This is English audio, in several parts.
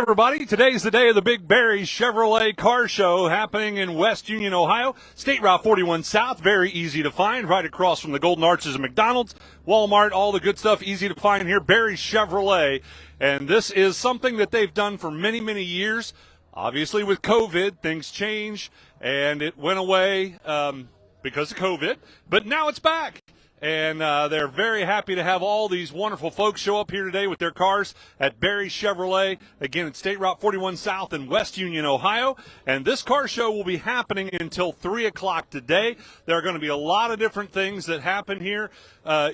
everybody. Today's the day of the Big Barry Chevrolet Car Show happening in West Union, Ohio. State Route 41 South, very easy to find, right across from the Golden Arches of McDonald's, Walmart, all the good stuff, easy to find here. Barry Chevrolet, and this is something that they've done for many, many years. Obviously, with COVID, things change, and it went away because of COVID, but now it's back. And they're very happy to have all these wonderful folks show up here today with their cars at Barry Chevrolet, again at State Route 41 South in West Union, Ohio. And this car show will be happening until 3 o'clock today. There are going to be a lot of different things that happen here.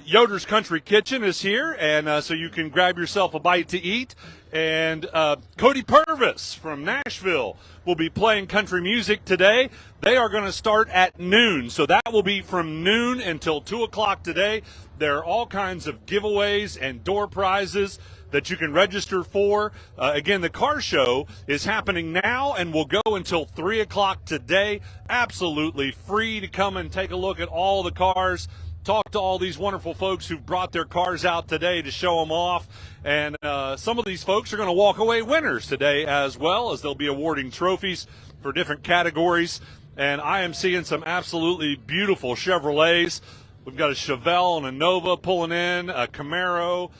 Yoder's Country Kitchen is here, and so you can grab yourself a bite to eat. And Cody Purvis from Nashville will be playing country music today. They are going to start at noon, so that will be from noon until 2 o'clock today. There are all kinds of giveaways and door prizes that you can register for. Again, the car show is happening now and will go until 3 o'clock today. Absolutely free to come and take a look at all the cars. Talk to all these wonderful folks who've brought their cars out today to show them off. And some of these folks are going to walk away winners today as well, as they'll be awarding trophies for different categories. And I am seeing some absolutely beautiful Chevrolets. We've got a Chevelle and a Nova pulling in, a Camaro,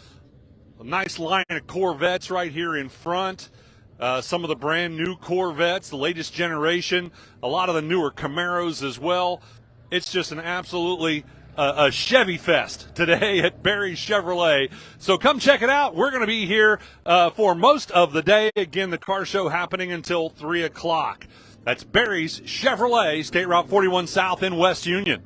a nice line of Corvettes right here in front. Some of the brand new Corvettes, the latest generation, a lot of the newer Camaros as well. It's just an absolutely a Chevy Fest today at Barry Chevrolet. So come check it out. We're going to be here for most of the day. Again, the car show happening until 3 o'clock. That's Barry's Chevrolet, State Route 41 South in West Union.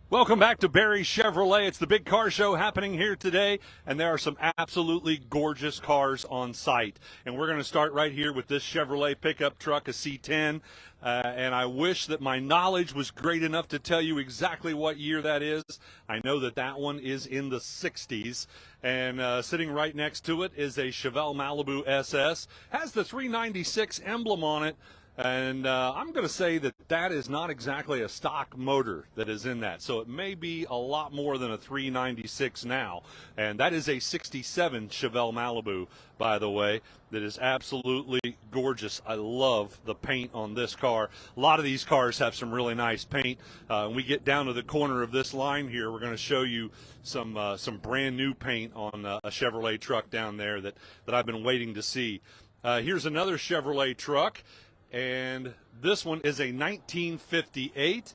Welcome back to Barry Chevrolet. It's the big car show happening here today, and there are some absolutely gorgeous cars on site. And we're going to start right here with this Chevrolet pickup truck, a C10. And I wish that my knowledge was great enough to tell you exactly what year that is. I know that that one is in the 60s. And sitting right next to it is a Chevelle Malibu SS. Has the 396 emblem on it. And I'm going to say that that is not exactly a stock motor that is in that. So it may be a lot more than a 396 now. And that is a 67 Chevelle Malibu, by the way, that is absolutely gorgeous. I love the paint on this car. A lot of these cars have some really nice paint. When we get down to the corner of this line here, we're going to show you some brand new paint on a Chevrolet truck down there that I've been waiting to see. Here's another Chevrolet truck. And this one is a 1958.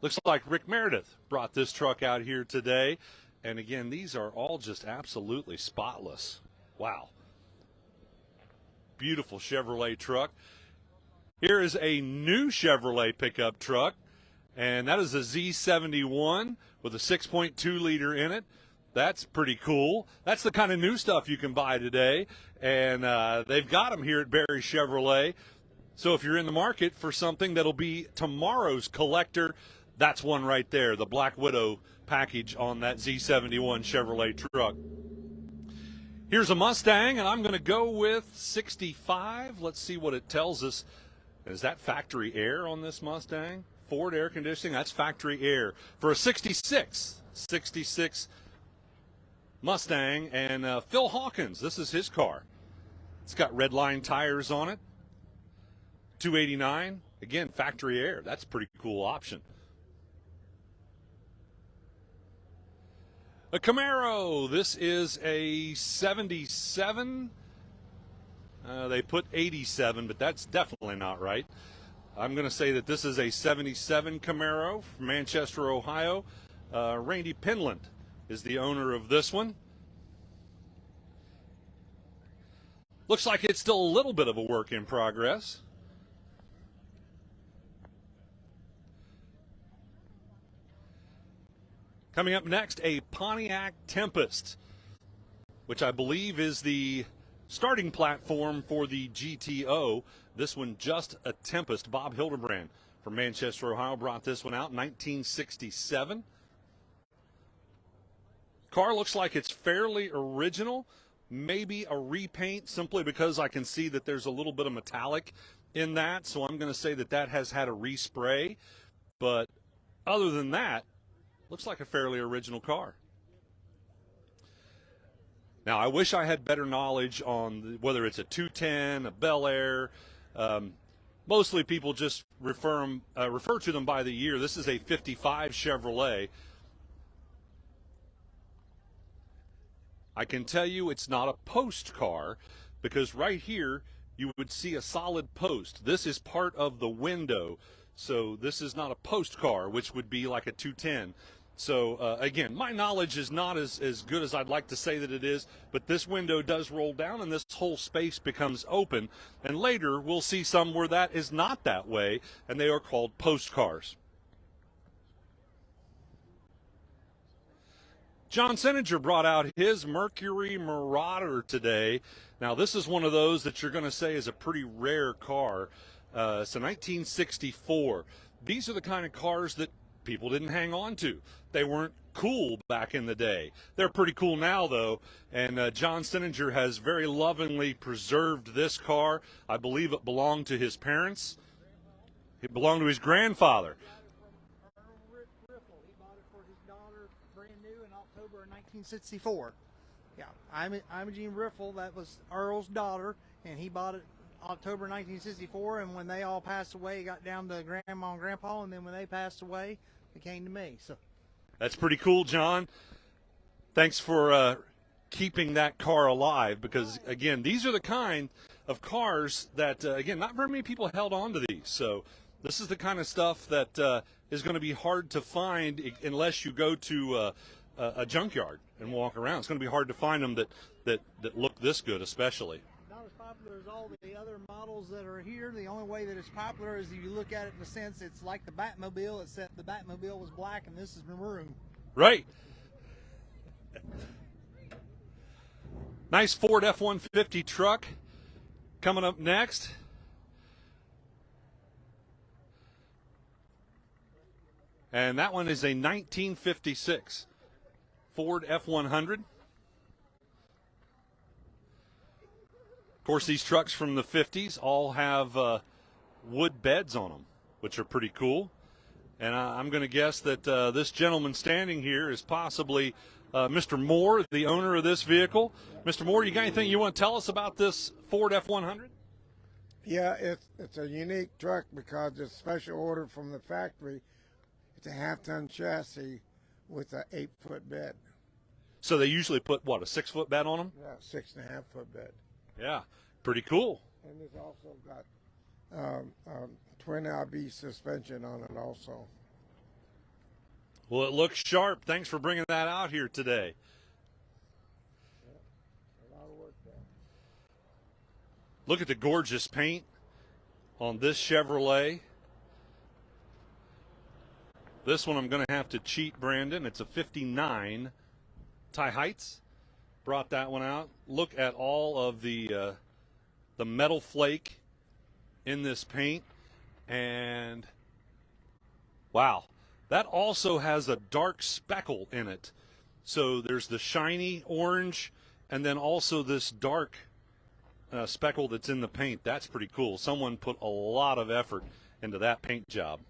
Looks like Rick Meredith brought this truck out here today. And again, these are all just absolutely spotless. Wow. Beautiful Chevrolet truck. Here is a new Chevrolet pickup truck. And that is a Z71 with a 6.2 liter in it. That's pretty cool. That's the kind of new stuff you can buy today. And they've got them here at Barry Chevrolet. So if you're in the market for something that'll be tomorrow's collector, that's one right there, the Black Widow package on that Z71 Chevrolet truck. Here's a Mustang, and I'm going to go with 65. Let's see what it tells us. Is that factory air on this Mustang? Ford air conditioning, that's factory air. For a 66 Mustang, and Phil Hawkins, this is his car. It's got red line tires on it. 289, again, factory air. That's a pretty cool option. A Camaro, this is a 77. They put 87, but that's definitely not right. I'm going to say that this is a 77 Camaro from Manchester, Ohio. Randy Penland is the owner of this one. Looks like it's still a little bit of a work in progress. Coming up next, a Pontiac Tempest, which I believe is the starting platform for the GTO. This one just a Tempest. Bob Hildebrand from Manchester, Ohio brought this one out in 1967. Car looks like it's fairly original, maybe a repaint simply because I can see that there's a little bit of metallic in that, so I'm going to say that that has had a respray. But other than that, looks like a fairly original car. Now, I wish I had better knowledge on whether it's a 210, a Bel Air. Mostly people just refer to them by the year. This is a 55 Chevrolet. I can tell you it's not a post car because right here you would see a solid post. This is part of the window. So this is not a post car, which would be like a 210. So, again, my knowledge is not as good as I'd like to say that it is, but this window does roll down and this whole space becomes open. And later we'll see some where that is not that way, and they are called post cars. John Seninger brought out his Mercury Marauder today. Now, this is one of those that you're going to say is a pretty rare car. It's a 1964. These are the kind of cars that people didn't hang on to. They weren't cool back in the day. They're pretty cool now, though, and John Seninger has very lovingly preserved this car. I believe it belonged to his parents. It belonged to his grandfather. He bought it for his daughter, brand new, in October of 1964. Yeah, Imogene Riffle, that was Earl's daughter, and he bought it October 1964, and when they all passed away, it got down to Grandma and Grandpa, and then when they passed away, it came to me. So that's pretty cool, John. Thanks for keeping that car alive because, again, these are the kind of cars that, again, not very many people held on to these. So this is the kind of stuff that is going to be hard to find unless you go to a junkyard and walk around. It's going to be hard to find them that look this good, especially. Not as popular as all the other models that are here. The only way that it's popular is if you look at it in the sense it's like the Batmobile, except the Batmobile was black and this is maroon. Right. Nice Ford F-150 truck coming up next. And that one is a 1956 Ford F-100. Of course, these trucks from the 50s all have wood beds on them, which are pretty cool. And I'm going to guess that this gentleman standing here is possibly Mr. Moore, the owner of this vehicle. Mr. Moore, you got anything you want to tell us about this Ford F-100? Yeah, it's a unique truck because it's special order from the factory. It's a half-ton chassis with an 8-foot bed. So they usually put, what, a 6-foot bed on them? Yeah, 6.5-foot bed. Yeah, pretty cool. And it's also got twin LB suspension on it also. Well, it looks sharp. Thanks for bringing that out here today. Yeah, a lot of work there. Look at the gorgeous paint on this Chevrolet. This one I'm going to have to cheat Brandon. It's a 59 Tie Heights. Brought that one out. Look at all of the metal flake in this paint. And wow, that also has a dark speckle in it. So there's the shiny orange and then also this dark speckle that's in the paint. That's pretty cool. Someone put a lot of effort into that paint job.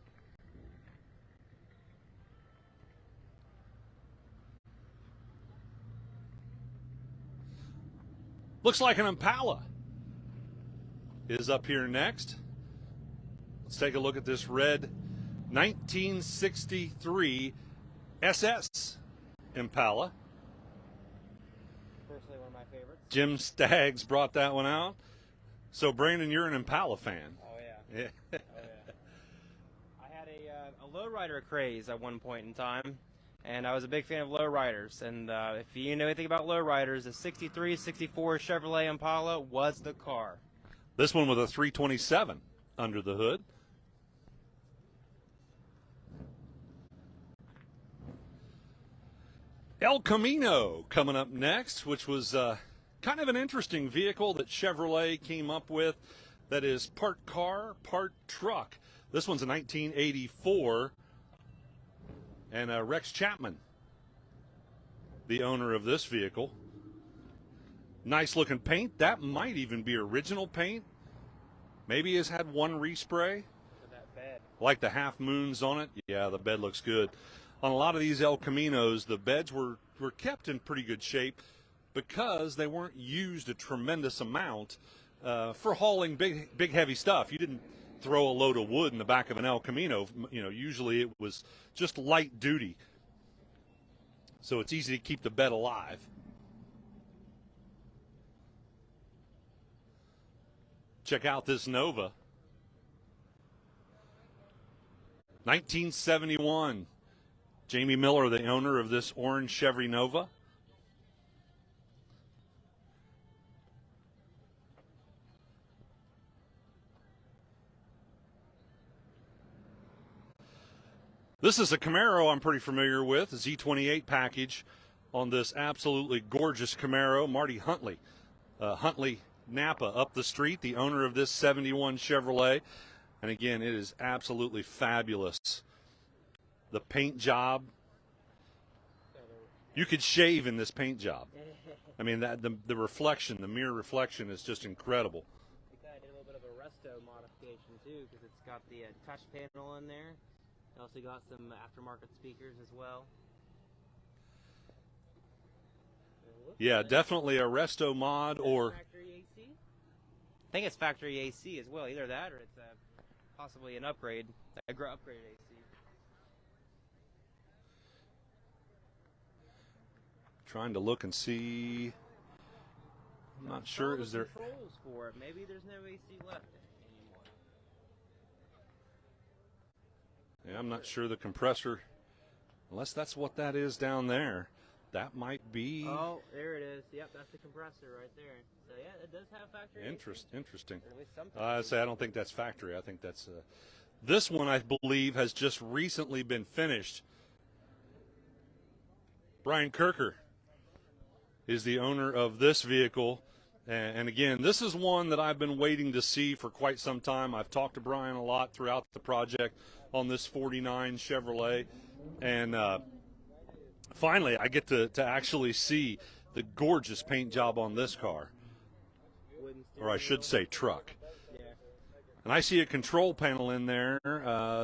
Looks like an Impala is up here next. Let's take a look at this red 1963 SS Impala. Personally, one of my favorites. Jim Staggs brought that one out. So, Brandon, you're an Impala fan. Oh, yeah. Yeah. Oh, yeah. I had a lowrider craze at one point in time, and I was a big fan of lowriders. And if you know anything about lowriders, the 63, 64 Chevrolet Impala was the car. This one with a 327 under the hood. El Camino coming up next, which was kind of an interesting vehicle that Chevrolet came up with that is part car, part truck. This one's a 1984, and Rex Chapman, the owner of this vehicle. Nice looking paint. That might even be original paint. Maybe has had one respray. That bed. Like the half moons on it. Yeah, the bed looks good. On a lot of these El Caminos, the beds were kept in pretty good shape. because they weren't used a tremendous amount for hauling big heavy stuff. You didn't throw a load of wood in the back of an El Camino. Usually it was just light duty. So it's easy to keep the bed alive. Check out this Nova. 1971. Jamie Miller, the owner of this orange Chevy Nova. This is a Camaro I'm pretty familiar with, a Z28 package on this absolutely gorgeous Camaro. Marty Huntley, Huntley Napa up the street, the owner of this 71 Chevrolet. And again, it is absolutely fabulous. The paint job, you could shave in this paint job. I mean, the reflection, the mirror reflection is just incredible. We kind of did a little bit of a resto modification too, because it's got the touch panel in there. It also got some aftermarket speakers as well. Yeah, definitely a resto mod or factory AC. I think it's factory AC as well. Either that or it's possibly an upgrade, upgraded AC. Trying to look and see. I'm not sure. Is there controls for it? Maybe there's no AC left anymore. Yeah, I'm not sure the compressor, unless that's what that is down there. That might be. Oh, there it is. Yep, that's the compressor right there. So yeah, it does have factory. Interesting. At least some I say I don't think that's factory. I think that's this one. I believe has just recently been finished. Brian Kirker is the owner of this vehicle, and again, this is one that I've been waiting to see for quite some time. I've talked to Brian a lot throughout the project on this 49 Chevrolet, and finally I get to actually see the gorgeous paint job on this car, or I should say truck. And I see a control panel in there,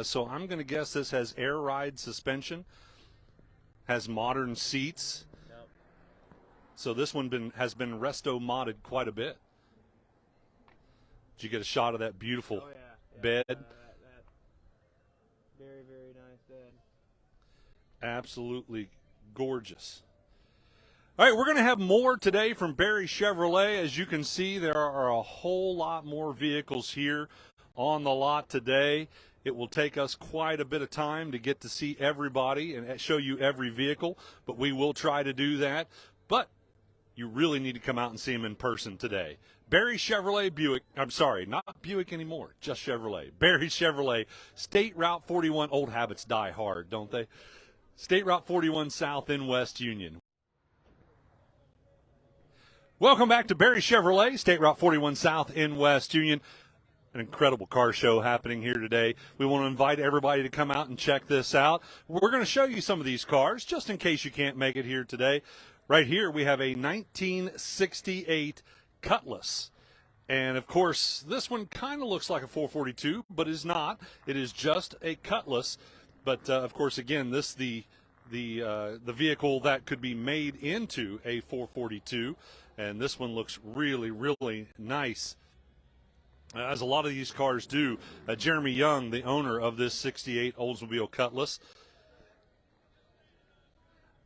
so I'm going to guess this has air ride suspension, has modern seats. So this one has been resto modded quite a bit. Did you get a shot of that beautiful bed? That very, very nice bed. Absolutely gorgeous. All right, we're going to have more today from Barry Chevrolet. As you can see, there are a whole lot more vehicles here on the lot today. It will take us quite a bit of time to get to see everybody and show you every vehicle, but we will try to do that. But you really need to come out and see him in person today. Barry Chevrolet Buick, I'm sorry, not Buick anymore, just Chevrolet. Barry Chevrolet, State Route 41, old habits die hard, don't they? State Route 41 South in West Union. Welcome back to Barry Chevrolet, State Route 41 South in West Union. An incredible car show happening here today. We want to invite everybody to come out and check this out. We're going to show you some of these cars, just in case you can't make it here today. Right here, we have a 1968 Cutlass. And, of course, this one kind of looks like a 442, but is not. It is just a Cutlass. But, of course, again, this the vehicle that could be made into a 442. And this one looks really, really nice, as a lot of these cars do. Jeremy Young, the owner of this 68 Oldsmobile Cutlass.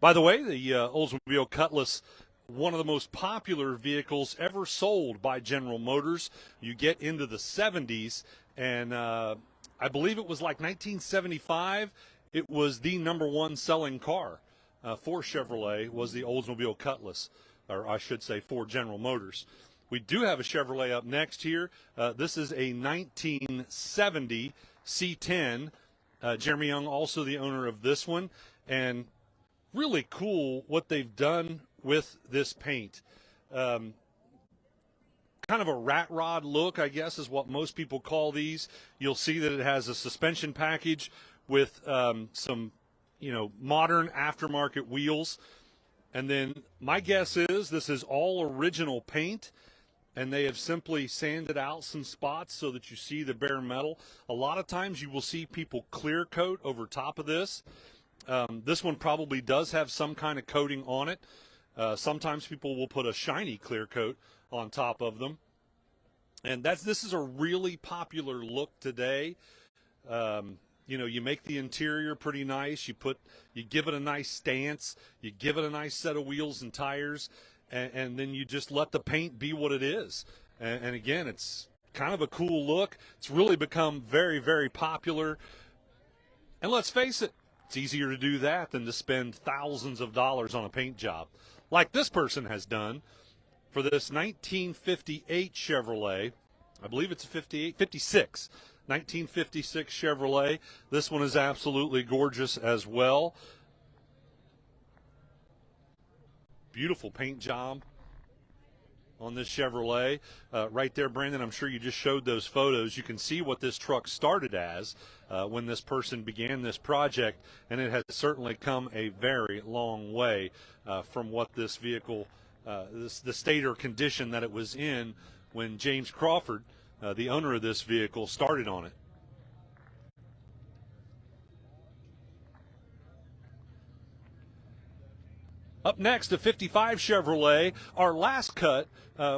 By the way, the Oldsmobile Cutlass, one of the most popular vehicles ever sold by General Motors. You get into the 70s, and I believe it was like 1975. It was the #1 selling car for Chevrolet was the Oldsmobile Cutlass, or I should say for General Motors. We do have a Chevrolet up next here. This is a 1970 C10. Jeremy Young, also the owner of this one, and really cool what they've done with this paint. Kind of a rat rod look, I guess, is what most people call these. You'll see that it has a suspension package with some, modern aftermarket wheels. And then my guess is this is all original paint, and they have simply sanded out some spots so that you see the bare metal. A lot of times you will see people clear coat over top of this. This one probably does have some kind of coating on it. Sometimes people will put a shiny clear coat on top of them. And this is a really popular look today. You make the interior pretty nice. You give it a nice stance. You give it a nice set of wheels and tires, and then you just let the paint be what it is. And again, it's kind of a cool look. It's really become very, very popular. And let's face it, it's easier to do that than to spend thousands of dollars on a paint job, like this person has done for this 1958 Chevrolet. I believe it's a 56. 1956 Chevrolet. This one is absolutely gorgeous as well. Beautiful paint job on this Chevrolet. Right there, Brandon, I'm sure you just showed those photos. You can see what this truck started as when this person began this project, and it has certainly come a very long way from what this vehicle, the state or condition that it was in when James Crawford, the owner of this vehicle, started on it. Up next, a 55 Chevrolet. Our last cut,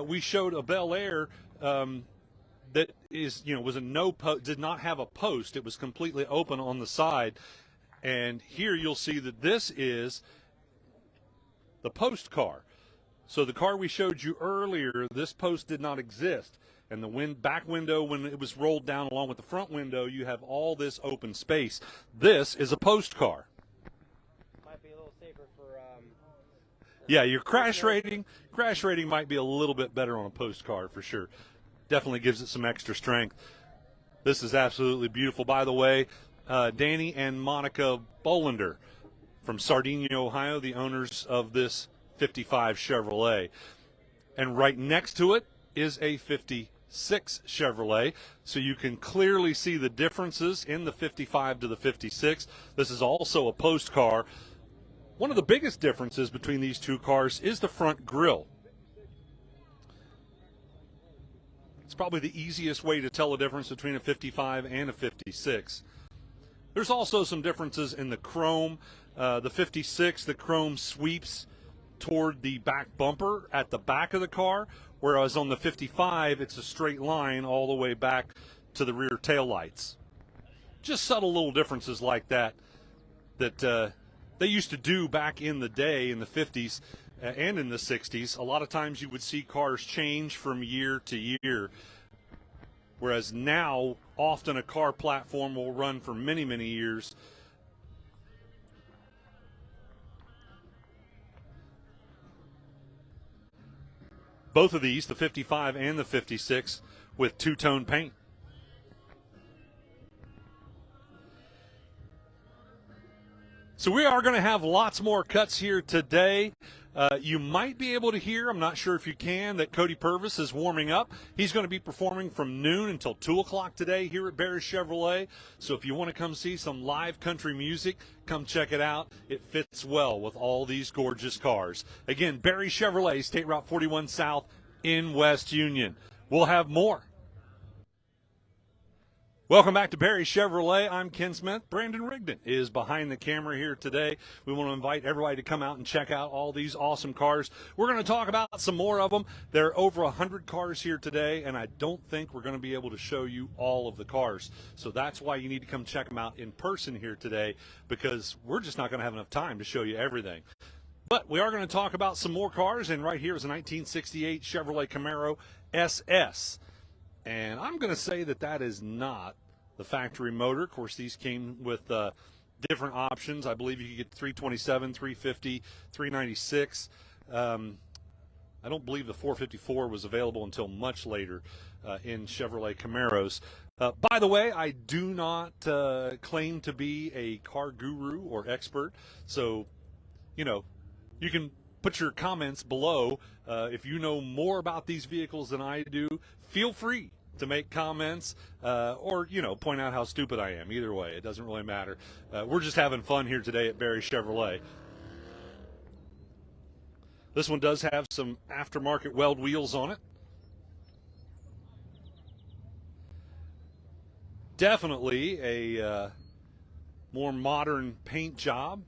we showed a Bel Air that was did not have a post. It was completely open on the side. And here you'll see that this is the post car. So the car we showed you earlier, this post did not exist. And the back window, when it was rolled down along with the front window, you have all this open space. This is a post car. Might be a little safer for. Yeah, your crash rating might be a little bit better on a post car for sure. Definitely gives it some extra strength. This is absolutely beautiful. By the way, Danny and Monica Bolander from Sardinia, Ohio, the owners of this 55 Chevrolet. And right next to it is a 56 Chevrolet, so you can clearly see the differences in the 55 to the 56. This is also a post car. One of the biggest differences between these two cars is the front grille. It's probably the easiest way to tell the difference between a 55 and a 56. There's also some differences in the chrome. The 56, the chrome sweeps toward the back bumper at the back of the car, whereas on the 55, it's a straight line all the way back to the rear taillights. Just subtle little differences like that they used to do back in the day in the 50s and in the 60s. A lot of times you would see cars change from year to year, whereas now often a car platform will run for many, many years. Both of these, the 55 and the 56, with two-tone paint. So we are going to have lots more cuts here today. You might be able to hear, I'm not sure if you can, that Cody Purvis is warming up. He's going to be performing from noon until 2 o'clock today here at Barry Chevrolet. So if you want to come see some live country music, come check it out. It fits well with all these gorgeous cars. Again, Barry Chevrolet, State Route 41 South in West Union. We'll have more. Welcome back to Barry Chevrolet. I'm Ken Smith. Brandon Rigdon is behind the camera here today. We want to invite everybody to come out and check out all these awesome cars. We're going to talk about some more of them. There are over 100 cars here today, and I don't think we're going to be able to show you all of the cars. So that's why you need to come check them out in person here today, because we're just not going to have enough time to show you everything. But we are going to talk about some more cars, and right here is a 1968 Chevrolet Camaro SS. And I'm going to say that is not the factory motor. Of course, these came with different options. I believe you could get 327, 350, 396. I don't believe the 454 was available until much later in Chevrolet Camaros. By the way, I do not claim to be a car guru or expert. So, you can put your comments below. If you know more about these vehicles than I do, feel free to make comments or, point out how stupid I am. Either way, it doesn't really matter. We're just having fun here today at Barry Chevrolet. This one does have some aftermarket weld wheels on it. Definitely a more modern paint job.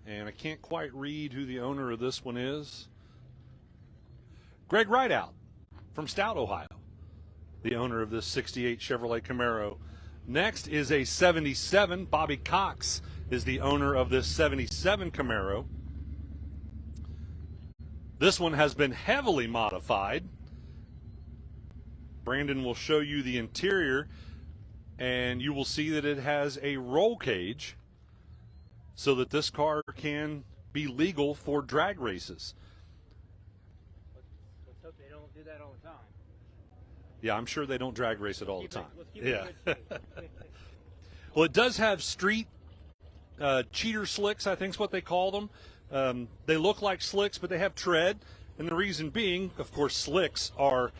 And I can't quite read who the owner of this one is. Greg Rideout from Stout, Ohio, the owner of this 68 Chevrolet Camaro. Next is a 77. Bobby Cox is the owner of this 77 Camaro. This one has been heavily modified. Brandon will show you the interior, and you will see that it has a roll cage so that this car can be legal for drag races. Let's hope they don't do that all the time. Yeah, I'm sure they don't drag race it all the time. Let's keep it in good shape. Well, it does have street cheater slicks, I think is what they call them. They look like slicks, but they have tread. And the reason being, of course, slicks are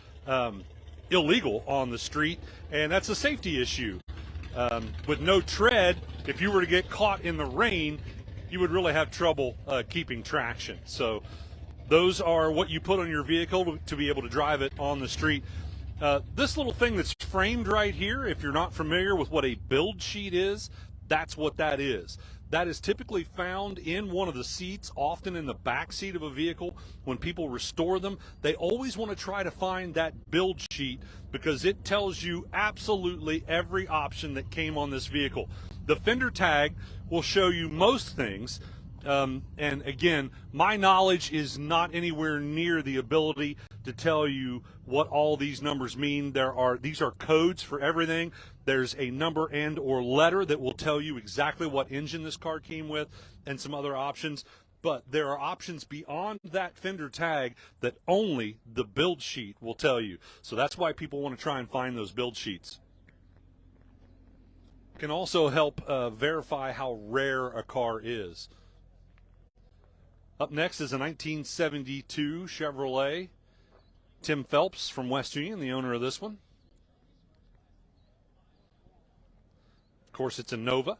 illegal on the street, and that's a safety issue. With no tread, if you were to get caught in the rain, you would really have trouble keeping traction. So those are what you put on your vehicle to be able to drive it on the street. This little thing that's framed right here, if you're not familiar with what a build sheet is, that's what that is. That is typically found in one of the seats, often in the back seat of a vehicle. When people restore them, they always want to try to find that build sheet because it tells you absolutely every option that came on this vehicle. The fender tag will show you most things. And again, my knowledge is not anywhere near the ability to tell you what all these numbers mean. These are codes for everything. There's a number and or letter that will tell you exactly what engine this car came with and some other options. But there are options beyond that fender tag that only the build sheet will tell you. So that's why people want to try and find those build sheets. Can also help verify how rare a car is. Up next is a 1972 Chevrolet. Tim Phelps from West Union, the owner of this one. Of course, it's a Nova.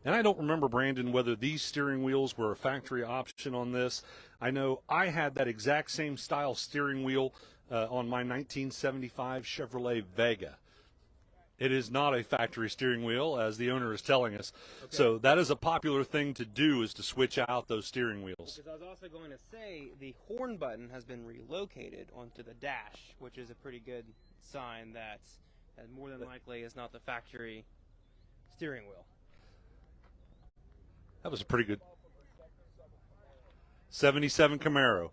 And I don't remember, Brandon, whether these steering wheels were a factory option on this. I know I had that exact same style steering wheel on my 1975 Chevrolet Vega. It is not a factory steering wheel, as the owner is telling us. Okay. So that is a popular thing to do, is to switch out those steering wheels. Because I was also going to say the horn button has been relocated onto the dash, which is a pretty good sign that more than likely is not the factory steering wheel. That was a pretty good 77 Camaro.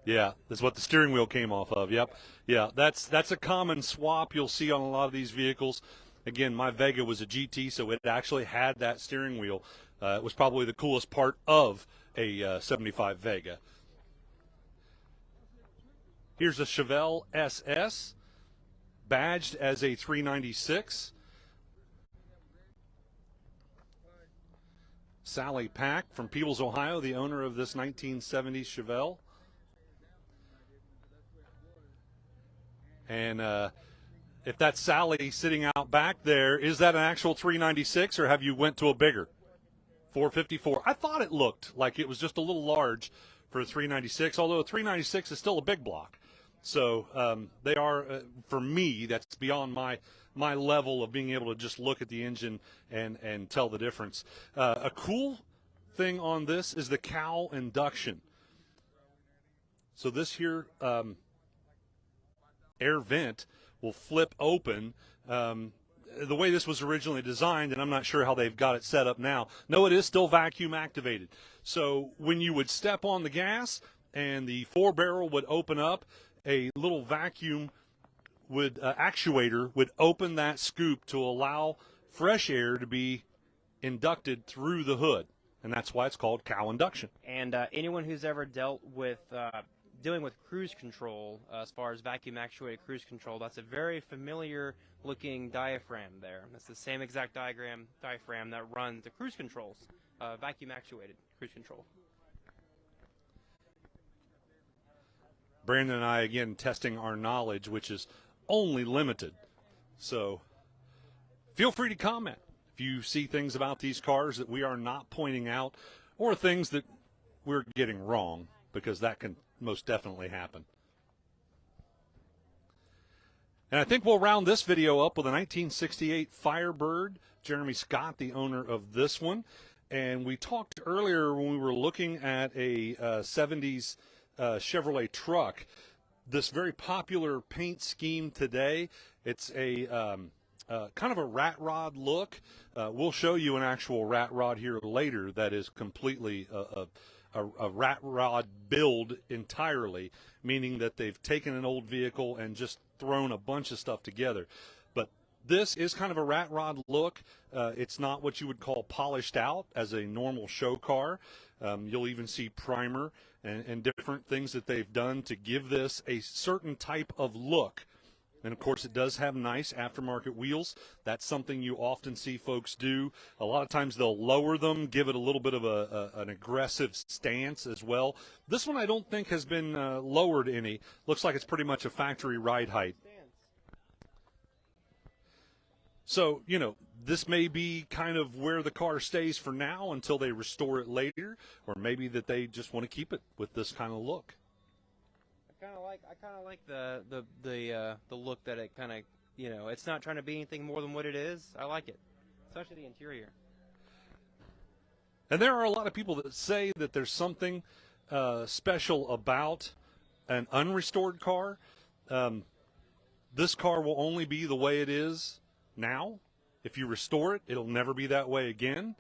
Yeah, that's what the steering wheel came off of. Yep. Yeah, that's a common swap you'll see on a lot of these vehicles. Again, my Vega was a GT, so it actually had that steering wheel. It was probably the coolest part of a 75 Vega. Here's a Chevelle SS, badged as a 396. Sally Pack from Peebles, Ohio, the owner of this 1970s Chevelle. And if that's Sally sitting out back there, is that an actual 396, or have you went to a bigger 454? I thought it looked like it was just a little large for a 396, although a 396 is still a big block. So they are, for me, that's beyond my level of being able to just look at the engine and tell the difference. A cool thing on this is the cowl induction. So this here air vent will flip open. The way this was originally designed, and I'm not sure how they've got it set up now. No, it is still vacuum activated. So when you would step on the gas and the four-barrel would open up, a little vacuum actuator would open that scoop to allow fresh air to be inducted through the hood, and that's why it's called cowl induction. And anyone who's ever dealt with dealing with cruise control, as far as vacuum actuated cruise control, that's a very familiar looking diaphragm there. That's the same exact diaphragm that runs the cruise controls, vacuum actuated cruise control. Brandon and I, again, testing our knowledge, which is only limited. So feel free to comment if you see things about these cars that we are not pointing out, or things that we're getting wrong, because that can most definitely happen. And I think we'll round this video up with a 1968 Firebird. Jeremy Scott, the owner of this one. And we talked earlier when we were looking at a 70s Chevrolet truck, this very popular paint scheme today. It's a kind of a rat rod look. We'll show you an actual rat rod here later that is completely a rat rod build entirely, meaning that they've taken an old vehicle and just thrown a bunch of stuff together. But this is kind of a rat rod look. It's not what you would call polished out as a normal show car. You'll even see primer and different things that they've done to give this a certain type of look. And, of course, it does have nice aftermarket wheels. That's something you often see folks do. A lot of times they'll lower them, give it a little bit of an aggressive stance as well. This one I don't think has been lowered any. Looks like it's pretty much a factory ride height. So, you know, this may be kind of where the car stays for now until they restore it later, or maybe that they just want to keep it with this kind of look. I kind of like the look that it kind of, you know, it's not trying to be anything more than what it is. I like it, especially the interior. And there are a lot of people that say that there's something special about an unrestored car. This car will only be the way it is now. If you restore it, it'll never be that way again.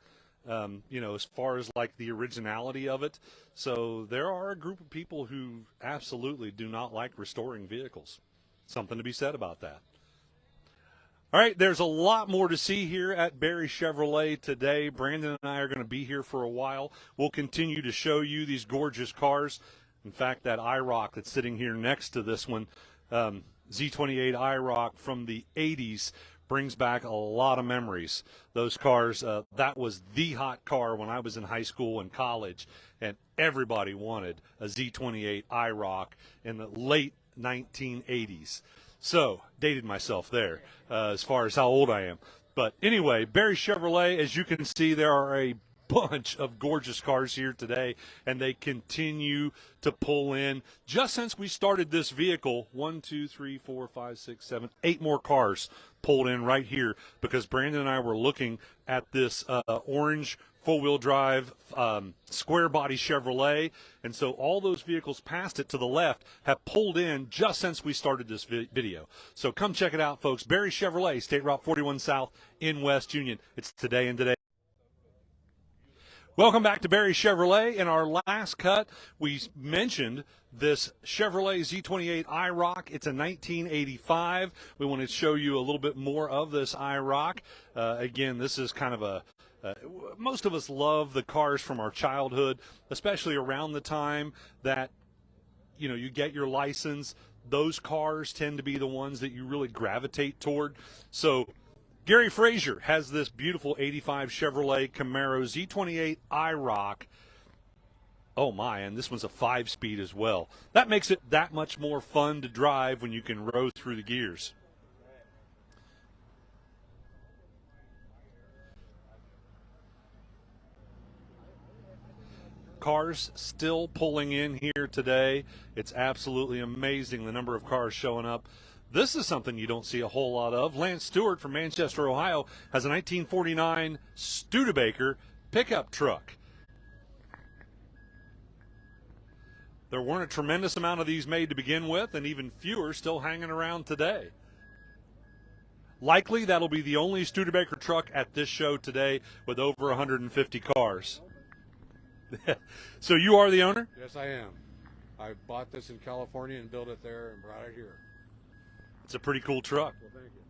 You know, as far as like the originality of it. So there are a group of people who absolutely do not like restoring vehicles. Something to be said about that. All right, there's a lot more to see here at Barry Chevrolet today. Brandon and I are going to be here for a while. We'll continue to show you these gorgeous cars. In fact, that IROC that's sitting here next to this one, Z28 IROC from the 80s, brings back a lot of memories. Those cars, that was the hot car when I was in high school and college, and everybody wanted a Z28 IROC in the late 1980s. So, dated myself there as far as how old I am. But anyway, Barry Chevrolet, as you can see, there are a bunch of gorgeous cars here today, and they continue to pull in. Just since we started this vehicle, 1, 2, 3, 4, 5, 6, 7, 8 more cars pulled in right here because Brandon and I were looking at this orange four-wheel drive square body Chevrolet, and so all those vehicles past it to the left have pulled in just since we started this video. So come check it out, folks. Barry Chevrolet, State Route 41 South in West Union. It's today and today. Welcome back to Barry Chevrolet. In our last cut, we mentioned this Chevrolet Z28 IROC. It's a 1985. We want to show you a little bit more of this IROC. Again, this is kind of most of us love the cars from our childhood, especially around the time that, you know, you get your license. Those cars tend to be the ones that you really gravitate toward. So Gary Frazier has this beautiful 85 Chevrolet Camaro Z28 IROC. Oh, my, and this one's a 5-speed as well. That makes it that much more fun to drive when you can row through the gears. Cars still pulling in here today. It's absolutely amazing the number of cars showing up. This is something you don't see a whole lot of. Lance Stewart from Manchester, Ohio, has a 1949 Studebaker pickup truck. There weren't a tremendous amount of these made to begin with, and even fewer still hanging around today. Likely that'll be the only Studebaker truck at this show today with over 150 cars. So you are the owner? Yes, I am. I bought this in California and built it there and brought it here. It's a pretty cool truck. Well, thank you.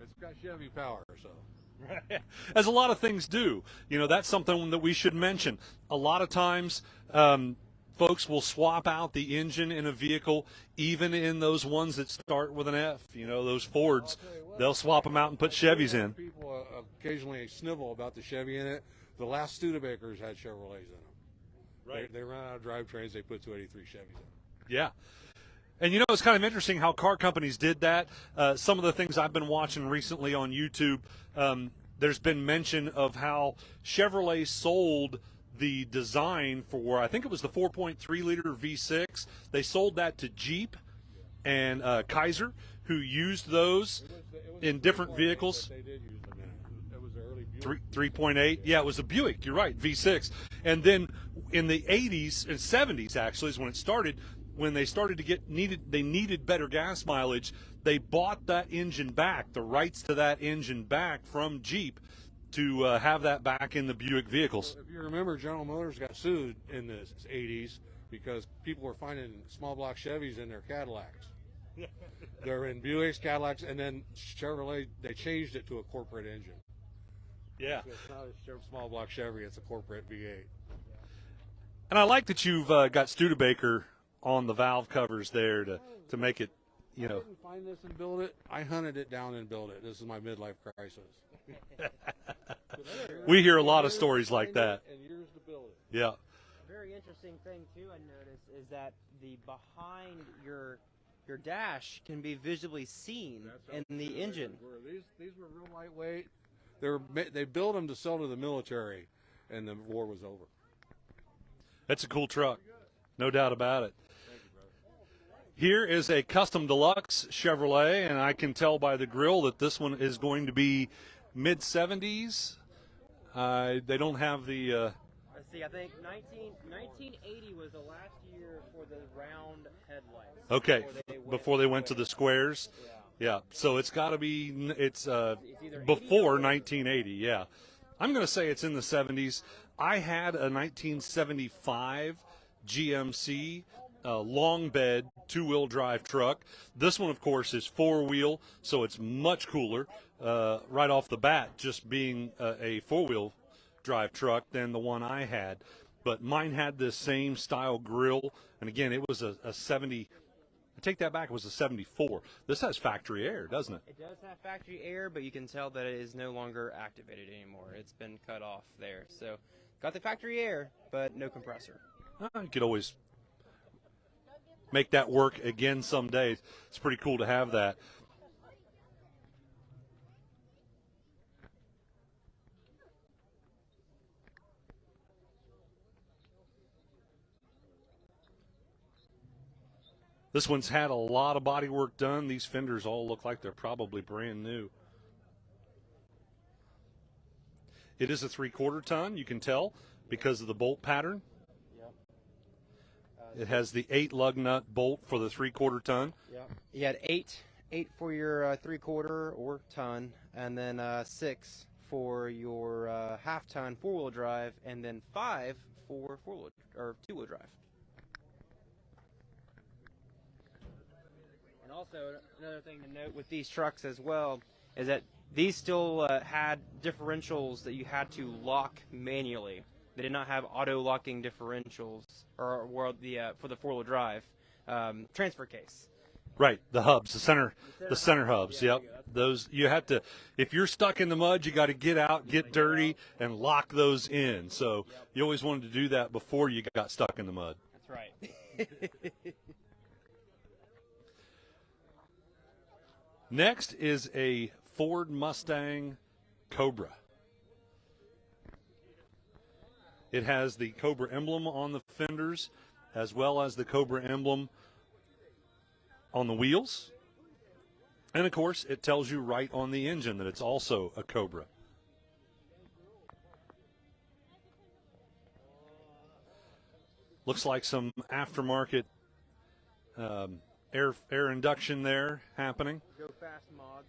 It's got Chevy power, so. As a lot of things do. You know, that's something that we should mention. A lot of times, folks will swap out the engine in a vehicle, even in those ones that start with an F. You know, those Fords, they'll swap them out and put Chevys in. People occasionally snivel about the Chevy in it. The last Studebakers had Chevrolets in them. Right. They ran out of drivetrains. They put 283 Chevys in them. Yeah. And, you know, it's kind of interesting how car companies did that. Some of the things I've been watching recently on YouTube, there's been mention of how Chevrolet sold the design for, I think it was the 4.3-liter V6. They sold that to Jeep and Kaiser, who used those It was in a different 3.8 vehicles. that they did use them in. It was the early Buick. 3.8. Yeah, it was a Buick. You're right, V6. And then in the 80s and 70s, actually, is when it started. When they started to they needed better gas mileage. They bought that engine back, the rights to that engine back from Jeep, to have that back in the Buick vehicles. If you remember, General Motors got sued in the 80s because people were finding small block Chevys in their Cadillacs. They're in Buicks, Cadillacs, and then Chevrolet, they changed it to a corporate engine. Yeah. So it's not a small block Chevy, it's a corporate V8. And I like that you've got Studebaker on the valve covers there to make it, I didn't find this and build it. I hunted it down and built it. This is my midlife crisis. We hear a lot of stories like that. And years to build it. Yeah. A very interesting thing too I noticed is that the behind your dash can be visually seen in the engine. These were real lightweight. They built them to sell to the military, and the war was over. That's a cool truck. No doubt about it. Here is a custom deluxe Chevrolet, and I can tell by the grill that this one is going to be mid-70s. They don't have the... Let's see, I think 1980 was the last year for the round headlights. Okay, before they went to the squares. Yeah. So it's got to be, it's either before 80 or 1980, yeah. I'm going to say it's in the 70s. I had a 1975 GMC long bed two-wheel drive truck. This one, of course, is four-wheel, so it's much cooler right off the bat, just being a four-wheel drive truck than the one I had. But mine had this same style grill, and again, it was a 70. I take that back, it was a 74. This has factory air, doesn't it? It does have factory air, but you can tell that it is no longer activated anymore. It's been cut off there. So, got the factory air, but no compressor. You could always make that work again someday. It's pretty cool to have that. This one's had a lot of body work done. These fenders all look like they're probably brand new. It is a 3/4 ton, you can tell, because of the bolt pattern. Yep. It has the 8 lug nut bolt for the 3/4 ton. Yep. You had eight for your 3/4 or ton, and then 6 for your half ton 4-wheel drive, and then 5 for 4-wheel or 2-wheel drive. And also, another thing to note with these trucks as well is that these still had differentials that you had to lock manually. They did not have auto-locking differentials or for the 4-wheel drive transfer case. Right, the hubs, the center hubs. Yeah, Yep, those you have to. If you're stuck in the mud, you got to get out, get dirty, and lock those in. So you always wanted to do that before you got stuck in the mud. That's right. Next is a Ford Mustang Cobra. It has the Cobra emblem on the fenders, as well as the Cobra emblem on the wheels. And, of course, it tells you right on the engine that it's also a Cobra. Looks like some aftermarket air induction there happening. Go fast mods.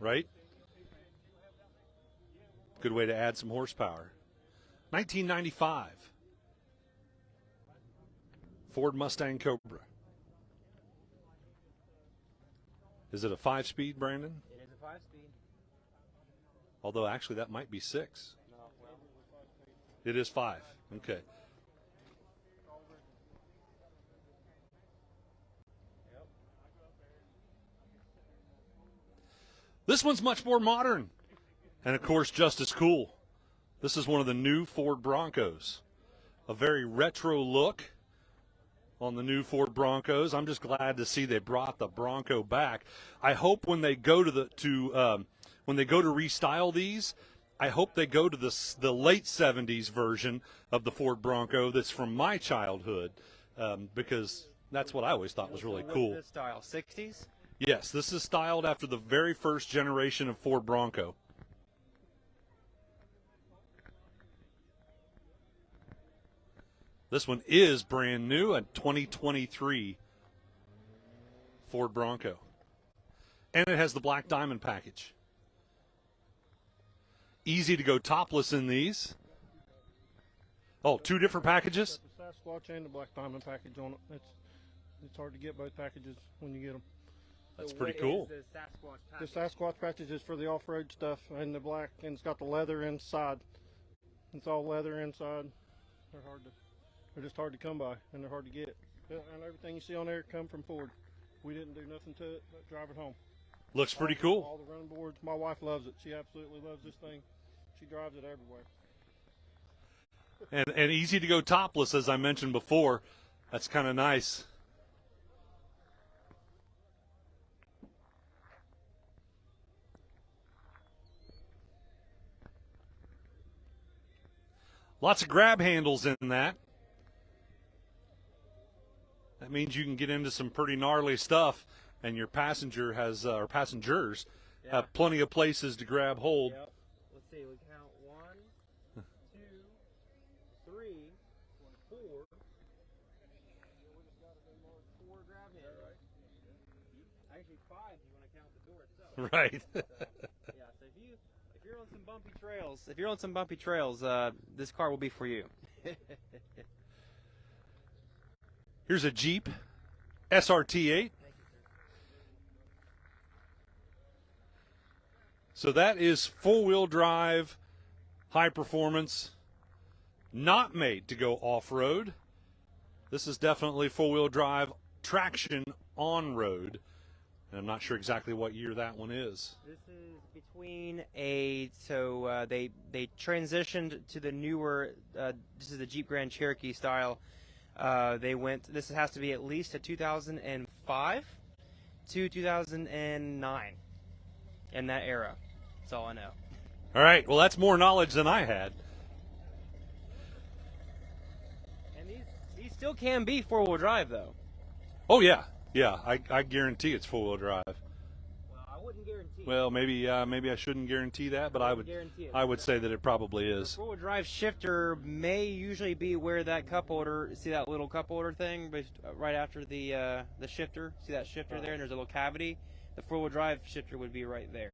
Right? Good way to add some horsepower. 1995. Ford Mustang Cobra. Is it a 5-speed, Brandon? It is a 5-speed. Although, actually, that might be 6. No, well, It is 5. Okay. This one's much more modern and, of course, just as cool. This is one of the new Ford Broncos. A very retro look on the new Ford Broncos. I'm just glad to see they brought the Bronco back. I hope when they go to when they go to restyle these, I hope they go to the late 70s version of the Ford Bronco that's from my childhood, because that's what I always thought was really cool. What's this style? 60s? Yes, this is styled after the very first generation of Ford Bronco. This one is brand new, a 2023 Ford Bronco. And it has the black diamond package. Easy to go topless in these. Oh, two different packages? The Sasquatch and the black diamond package on it. It's hard to get both packages when you get them. That's pretty cool. The Sasquatch package is for the off-road stuff, and the black, and it's got the leather inside. It's all leather inside. They're just hard to come by, and they're hard to get. And everything you see on there come from Ford. We didn't do nothing to it but drive it home. Looks pretty cool. All the running boards. My wife loves it. She absolutely loves this thing. She drives it everywhere. And easy to go topless, as I mentioned before. That's kind of nice. Lots of grab handles in that. That means you can get into some pretty gnarly stuff, and your passenger has, or passengers, have plenty of places to grab hold. Yep. Let's see, we count 1, 2, 3, 4. 4 grab handles. Actually 5 if you want to count the door itself. Right. Yeah, so if you're on some bumpy trails, this car will be for you. Here's a Jeep SRT8. So that is four-wheel drive, high performance, not made to go off-road. This is definitely four-wheel drive, traction on-road. And I'm not sure exactly what year that one is. This is between they transitioned to the newer, this is the Jeep Grand Cherokee style. This has to be at least a 2005 to 2009, in that era. That's all I know. All right, well, that's more knowledge than I had. And these still can be four-wheel drive, though. Oh, yeah. Yeah, I guarantee it's four-wheel drive. Well, I wouldn't guarantee. Well, maybe I shouldn't guarantee that, but I would say that it probably is. The four-wheel drive shifter may usually be where that cup holder, see that little cup holder thing right after the shifter? See that shifter there, and there's a little cavity? The four-wheel drive shifter would be right there.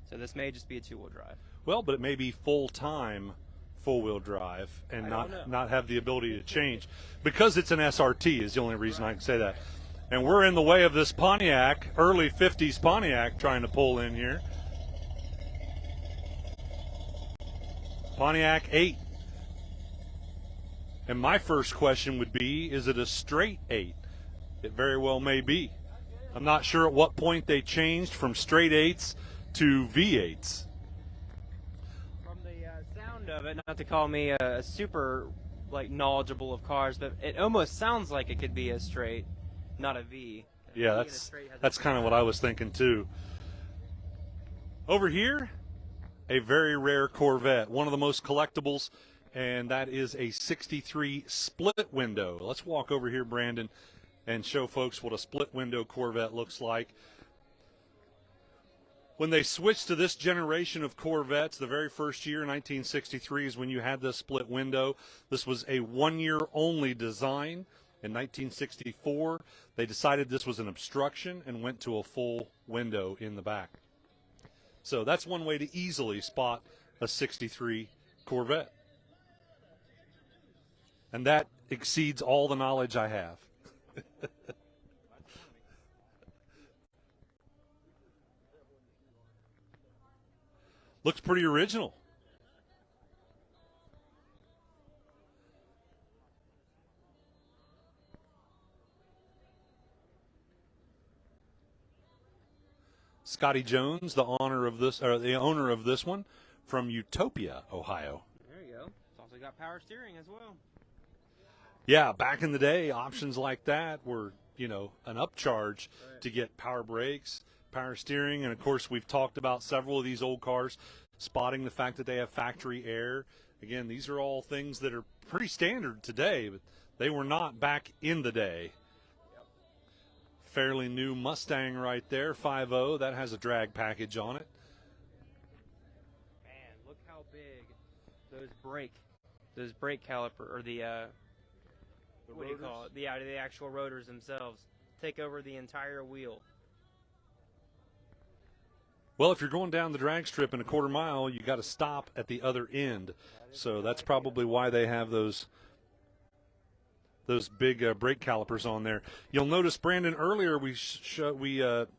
So this may just be a two-wheel drive. Well, but it may be full-time four-wheel drive and not have the ability to change. Because it's an SRT is the only reason I can say that. And we're in the way of this Pontiac, early 50s Pontiac, trying to pull in here. Pontiac 8. And my first question would be, is it a straight 8? It very well may be. I'm not sure at what point they changed from straight 8s to V8s. From the sound of it, not to call me a super knowledgeable of cars, but it almost sounds like it could be a straight, not a V. Yeah, that's kind of what I was thinking too. Over here, a very rare Corvette, one of the most collectibles, and that is a 63 split window. Let's walk over here, Brandon, and show folks what a split window Corvette looks like. When they switched to this generation of Corvettes, the very first year, 1963, is when you had this split window. This was a one-year-only design. In 1964, they decided this was an obstruction and went to a full window in the back. So that's one way to easily spot a 63 Corvette. And that exceeds all the knowledge I have. Looks pretty original. Scotty Jones, the owner of this one, from Utopia, Ohio. There you go. It's also got power steering as well. Yeah, back in the day, options like that were, an upcharge to get power brakes, power steering, and of course we've talked about several of these old cars, spotting the fact that they have factory air. Again, these are all things that are pretty standard today, but they were not back in the day. fairly new Mustang right there, 5.0. That has a drag package on it. Man, look how big those brake caliper, or the what do you call it? The actual rotors themselves take over the entire wheel. Well, if you're going down the drag strip in a quarter mile, you got to stop at the other end. So that's probably why they have those big brake calipers on there. You'll notice, Brandon, earlier we showed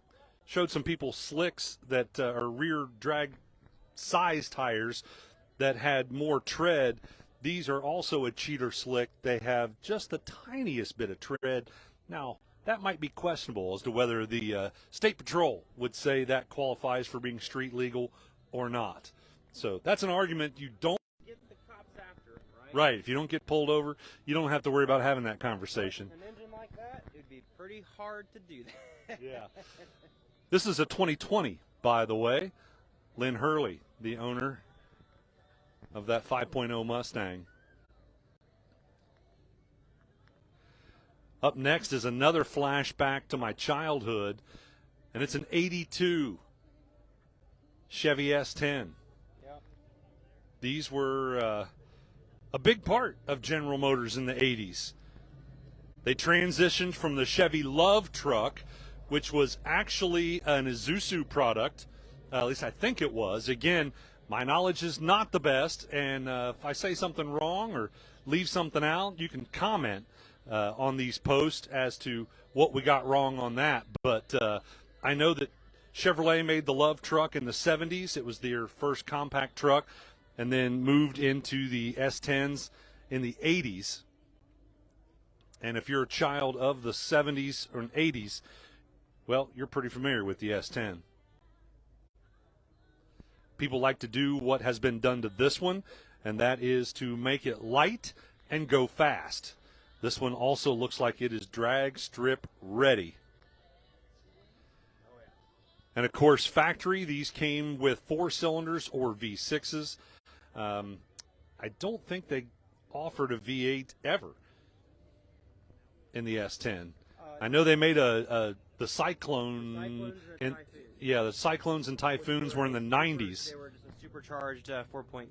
some people slicks that are rear drag size tires that had more tread. These are also a cheater slick. They have just the tiniest bit of tread. Now, that might be questionable as to whether the State Patrol would say that qualifies for being street legal or not. So that's an argument you don't Get the cops after him, right? Right. If you don't get pulled over, you don't have to worry about having that conversation. An engine like that, it'd be pretty hard to do that. Yeah. This is a 2020, by the way. Lynn Hurley, the owner of that 5.0 Mustang. Up next is another flashback to my childhood, and it's an 82 Chevy S10. Yep. These were a big part of General Motors in the 80s. They transitioned from the Chevy Love truck, which was actually an Isuzu product. At least I think it was. Again, my knowledge is not the best, and if I say something wrong or leave something out, you can comment on these posts as to what we got wrong on that. But I know that Chevrolet made the Love truck in the 70s. It was their first compact truck, and then moved into the S10s in the 80s. And if you're a child of the 70s or 80s, well, you're pretty familiar with the S10. People like to do what has been done to this one, and that is to make it light and go fast. This one also looks like it is drag strip ready. And, of course, factory, these came with 4 cylinders or V6s. I don't think they offered a V8 ever in the S10. I know they made the Cyclone. The Cyclones and Typhoons were in the 90s. They were just a supercharged 4.3.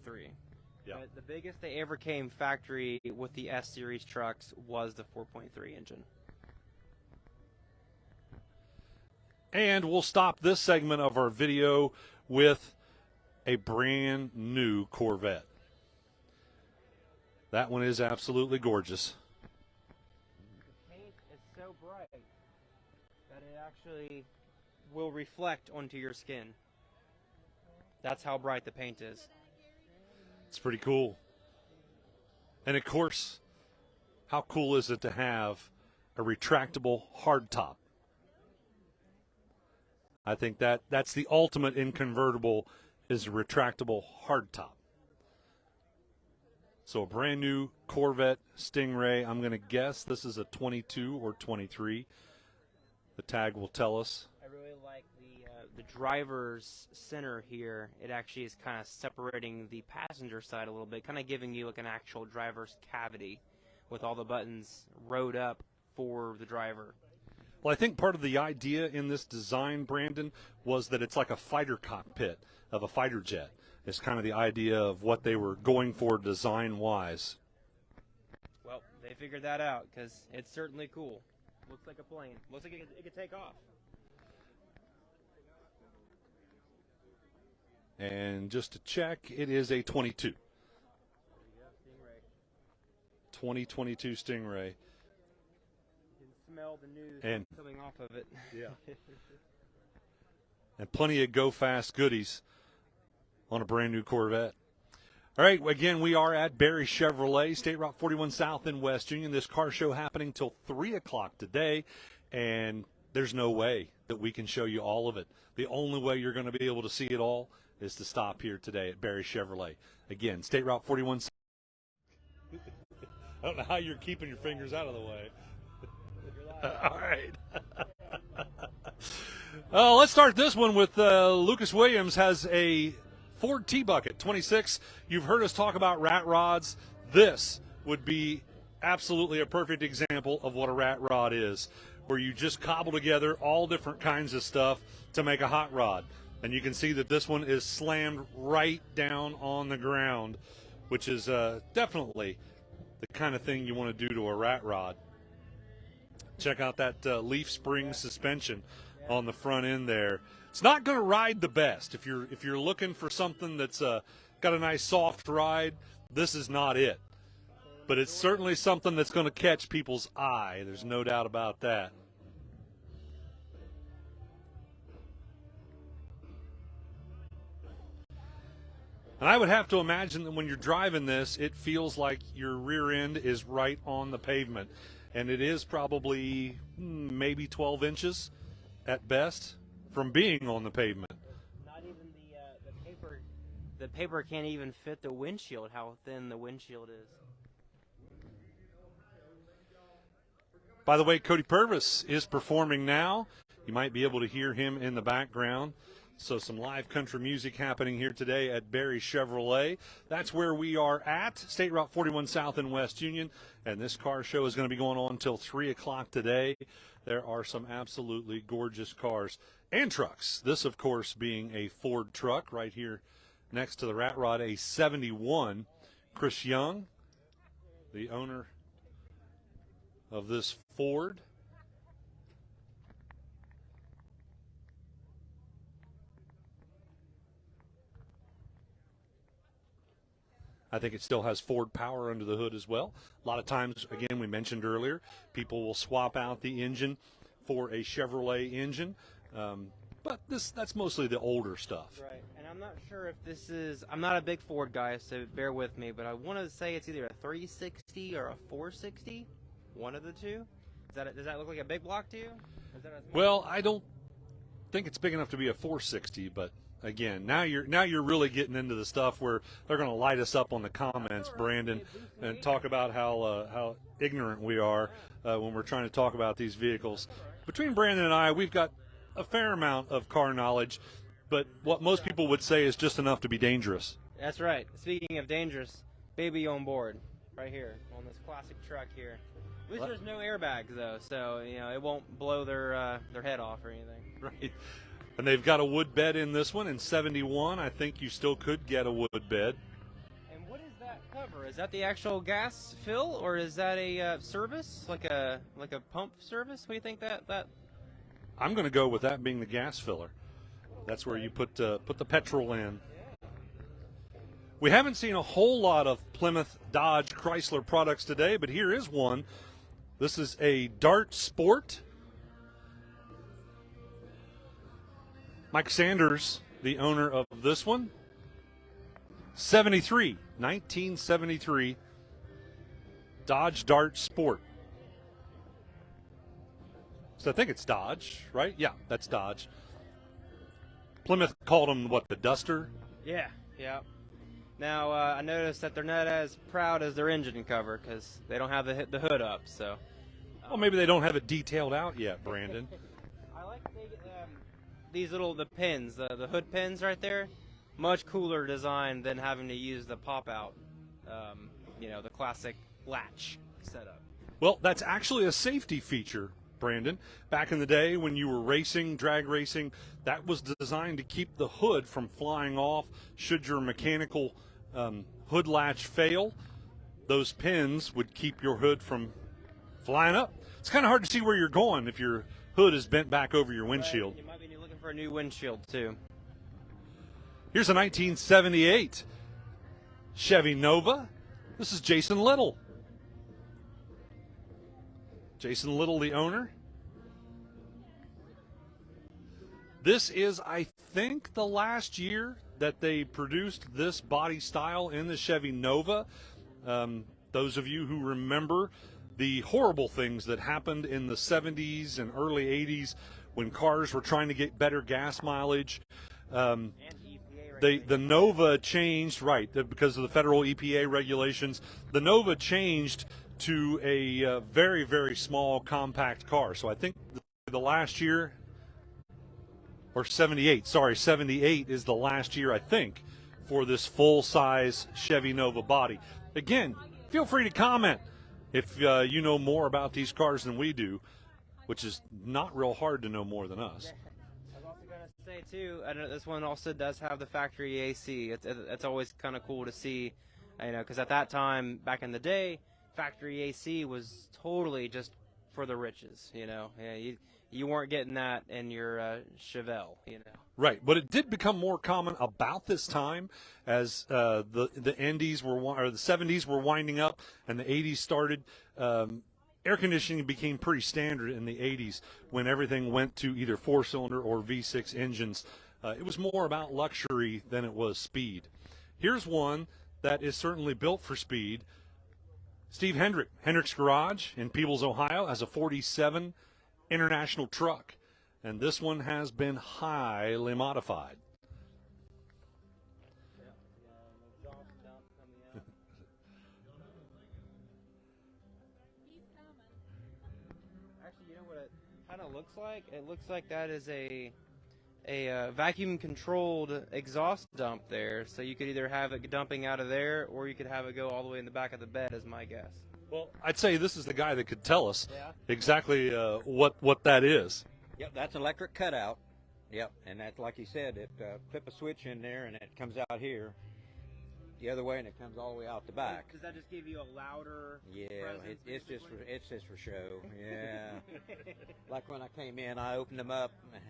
Yeah. But the biggest they ever came factory with the S-Series trucks was the 4.3 engine. And we'll stop this segment of our video with a brand new Corvette. That one is absolutely gorgeous. The paint is so bright that it actually will reflect onto your skin. That's how bright the paint is. It's pretty cool. And, of course, how cool is it to have a retractable hardtop? I think that's the ultimate in convertible, is a retractable hardtop. So a brand new Corvette Stingray. I'm going to guess this is a 22 or 23. The tag will tell us. I really like the driver's center here. It actually is kind of separating the passenger side a little bit, kind of giving you like an actual driver's cavity with all the buttons rode up for the driver. Well, I think part of the idea in this design, Brandon, was that it's like a fighter cockpit of a fighter jet. It's kind of the idea of what they were going for design-wise. Well, they figured that out because it's certainly cool. Looks like a plane. Looks like it could take off. And just to check, it is a 22. There you go, Stingray. 2022 Stingray. You can smell the news And- coming off of it. Yeah. And plenty of go-fast goodies on a brand-new Corvette. All right, again, we are at Barry Chevrolet, State Route 41 South in West Union. This car show happening till 3 o'clock today, and there's no way that we can show you all of it. The only way you're going to be able to see it all is to stop here today at Barry Chevrolet. Again, State Route 41 South. I don't know how you're keeping your fingers out of the way. All right. Let's start this one with Lucas Williams has a Ford T-Bucket 26. You've heard us talk about rat rods. This would be absolutely a perfect example of what a rat rod is. where you just cobble together all different kinds of stuff to make a hot rod. And you can see that this one is slammed right down on the ground, which is definitely the kind of thing you want to do to a rat rod. Check out that leaf spring suspension on the front end there. It's not going to ride the best. If you're looking for something that's got a nice soft ride, this is not it. But it's certainly something that's going to catch people's eye. There's no doubt about that. And I would have to imagine that when you're driving this, it feels like your rear end is right on the pavement. And it is probably maybe 12 inches at best from being on the pavement. Not even the paper. The paper can't even fit the windshield, how thin the windshield is. By the way, Cody Purvis is performing now. You might be able to hear him in the background. So some live country music happening here today at Barry Chevrolet. That's where we are at, State Route 41 South in West Union. And this car show is going to be going on until 3 o'clock today. There are some absolutely gorgeous cars and trucks. This, of course, being a Ford truck right here next to the Rat Rod, a 71. Chris Young, the owner of this Ford. I think it still has Ford power under the hood as well. A lot of times, again, we mentioned earlier, people will swap out the engine for a Chevrolet engine. But that's mostly the older stuff. Right, and I'm not sure if this is, I'm not a big Ford guy, so bear with me, but I want to say it's either a 360 or a 460, one of the two. Does that look like a big block to you? Well, I don't think it's big enough to be a 460, but again, now you're really getting into the stuff where they're going to light us up on the comments, Brandon, and talk about how ignorant we are when we're trying to talk about these vehicles. Between Brandon and I, we've got a fair amount of car knowledge, but what most people would say is just enough to be dangerous. That's right. Speaking of dangerous, baby on board, right here on this classic truck here. At least there's no airbags though, so it won't blow their head off or anything. Right. And they've got a wood bed in this one. In 71, I think you still could get a wood bed. And what is that cover? Is that the actual gas fill, or is that a service, like a pump service? What do you think that? I'm going to go with that being the gas filler. That's where you put the petrol in. We haven't seen a whole lot of Plymouth, Dodge, Chrysler products today, but here is one. This is a Dart Sport. Mike Sanders, the owner of this one. 1973 Dodge Dart Sport. So I think it's Dodge, right? Yeah, that's Dodge. Plymouth called them, what, the Duster? Yeah. Now, I noticed that they're not as proud as their engine cover because they don't have the hood up, so. Well, maybe they don't have it detailed out yet, Brandon. I like these the pins, the hood pins right there. Much cooler design than having to use the pop-out, the classic latch setup. Well, that's actually a safety feature, Brandon. Back in the day when you were racing, drag racing, that was designed to keep the hood from flying off should your mechanical hood latch fail. Those pins would keep your hood from flying up. It's kind of hard to see where you're going if your hood is bent back over your windshield. Right. You might be looking for a new windshield, too. Here's a 1978 Chevy Nova. This is Jason Little. Jason Little, the owner. This is, I think, the last year that they produced this body style in the Chevy Nova. Those of you who remember the horrible things that happened in the 70s and early 80s when cars were trying to get better gas mileage. The Nova changed, right, because of the federal EPA regulations. The Nova changed to a very, very small compact car. So I think the last year, or 78 is the last year, I think, for this full-size Chevy Nova body. Again, feel free to comment if you know more about these cars than we do. which is not real hard to know more than us. I was also going to say, too, I know this one also does have the factory AC. It's always kind of cool to see, because at that time, back in the day, factory AC was totally just for the riches, Yeah, you weren't getting that in your Chevelle, Right, but it did become more common about this time as the 80s or the 70s were winding up and the 80s started. Air conditioning became pretty standard in the 80s when everything went to either four-cylinder or V6 engines. It was more about luxury than it was speed. Here's one that is certainly built for speed. Steve Hendrick's Garage in Peebles, Ohio, has a 47 International truck, and this one has been highly modified. Actually, you know what it kind of looks like? It looks like that is a vacuum-controlled exhaust dump there, so you could either have it dumping out of there, or you could have it go all the way in the back of the bed, is my guess. Well, I'd say this is the guy that could tell us exactly what that is. Yep, that's an electric cutout. Yep, and that's like you said, it flip a switch in there and it comes out here the other way, and it comes all the way out the back. Does that just give you a louder presence? It's just for show. Yeah, like when I came in, I opened them up and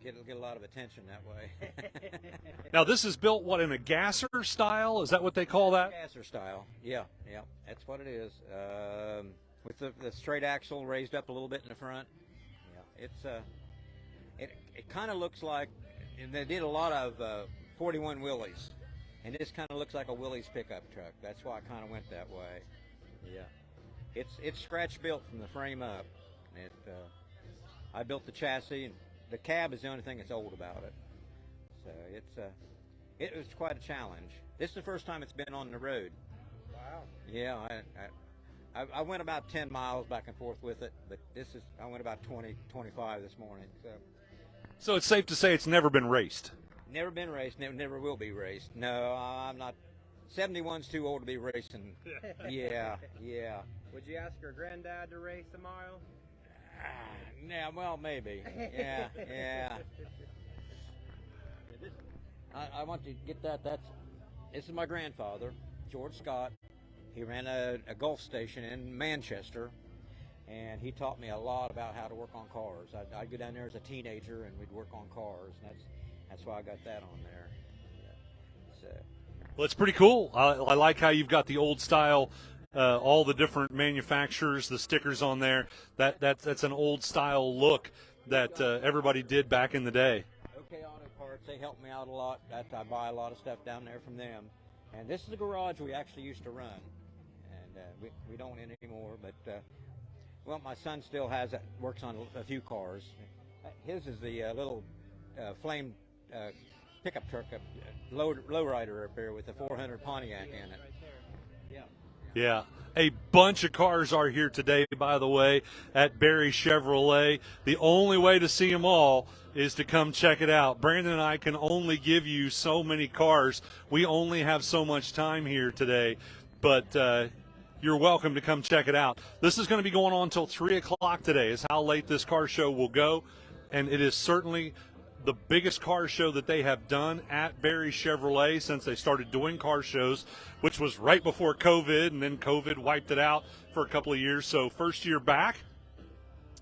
get a lot of attention that way. Now, this is built, in a gasser style? Is that what they call that? Gasser style. Yeah, that's what it is. With the straight axle raised up a little bit in the front. Yeah, it kind of looks like, and they did a lot of 41 Willys, and this kind of looks like a Willys pickup truck. That's why I kind of went that way. Yeah, it's scratch built from the frame up. I built the chassis, and the cab is the only thing that's old about it. So it was quite a challenge. This is the first time it's been on the road. Wow. Yeah, I went about 10 miles back and forth with it, but I went about 20, 25 this morning. So it's safe to say it's never been raced. Never been raced, never will be raced. No, I'm not. 71's too old to be racing. Yeah. Would you ask your granddad to race a mile? Yeah, well, maybe. Yeah. I want to get that. This is my grandfather, George Scott. He ran a Gulf station in Manchester, and he taught me a lot about how to work on cars. I'd go down there as a teenager, and we'd work on cars, and that's why I got that on there. Yeah. Well, it's pretty cool. I like how you've got the old style, all the different manufacturers, the stickers on there. That's an old style look that everybody did back in the day. OK Auto Parts, they helped me out a lot. I buy a lot of stuff down there from them. And this is the garage we actually used to run, and we don't anymore. But well, my son still has it. Works on a few cars. His is the little flame pickup truck, lowrider up there with the 400 Pontiac in it. Yeah. A bunch of cars are here today, by the way, at Barry Chevrolet. The only way to see them all is to come check it out. Brandon and I can only give you so many cars. We only have so much time here today, but you're welcome to come check it out. This is going to be going on until 3 o'clock today is how late this car show will go, and it is certainly the biggest car show that they have done at Barry Chevrolet since they started doing car shows, which was right before COVID, and then COVID wiped it out for a couple of years. So first year back,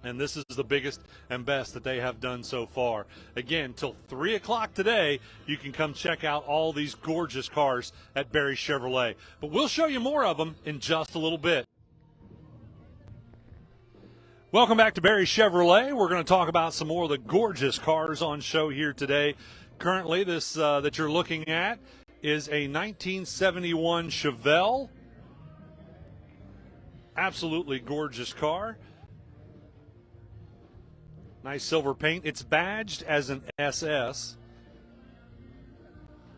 and this is the biggest and best that they have done so far. Again, till 3 o'clock today, you can come check out all these gorgeous cars at Barry Chevrolet. But we'll show you more of them in just a little bit. Welcome back to Barry Chevrolet. We're going to talk about some more of the gorgeous cars on show here today. Currently, this that you're looking at is a 1971 Chevelle. Absolutely gorgeous car. Nice silver paint. It's badged as an SS.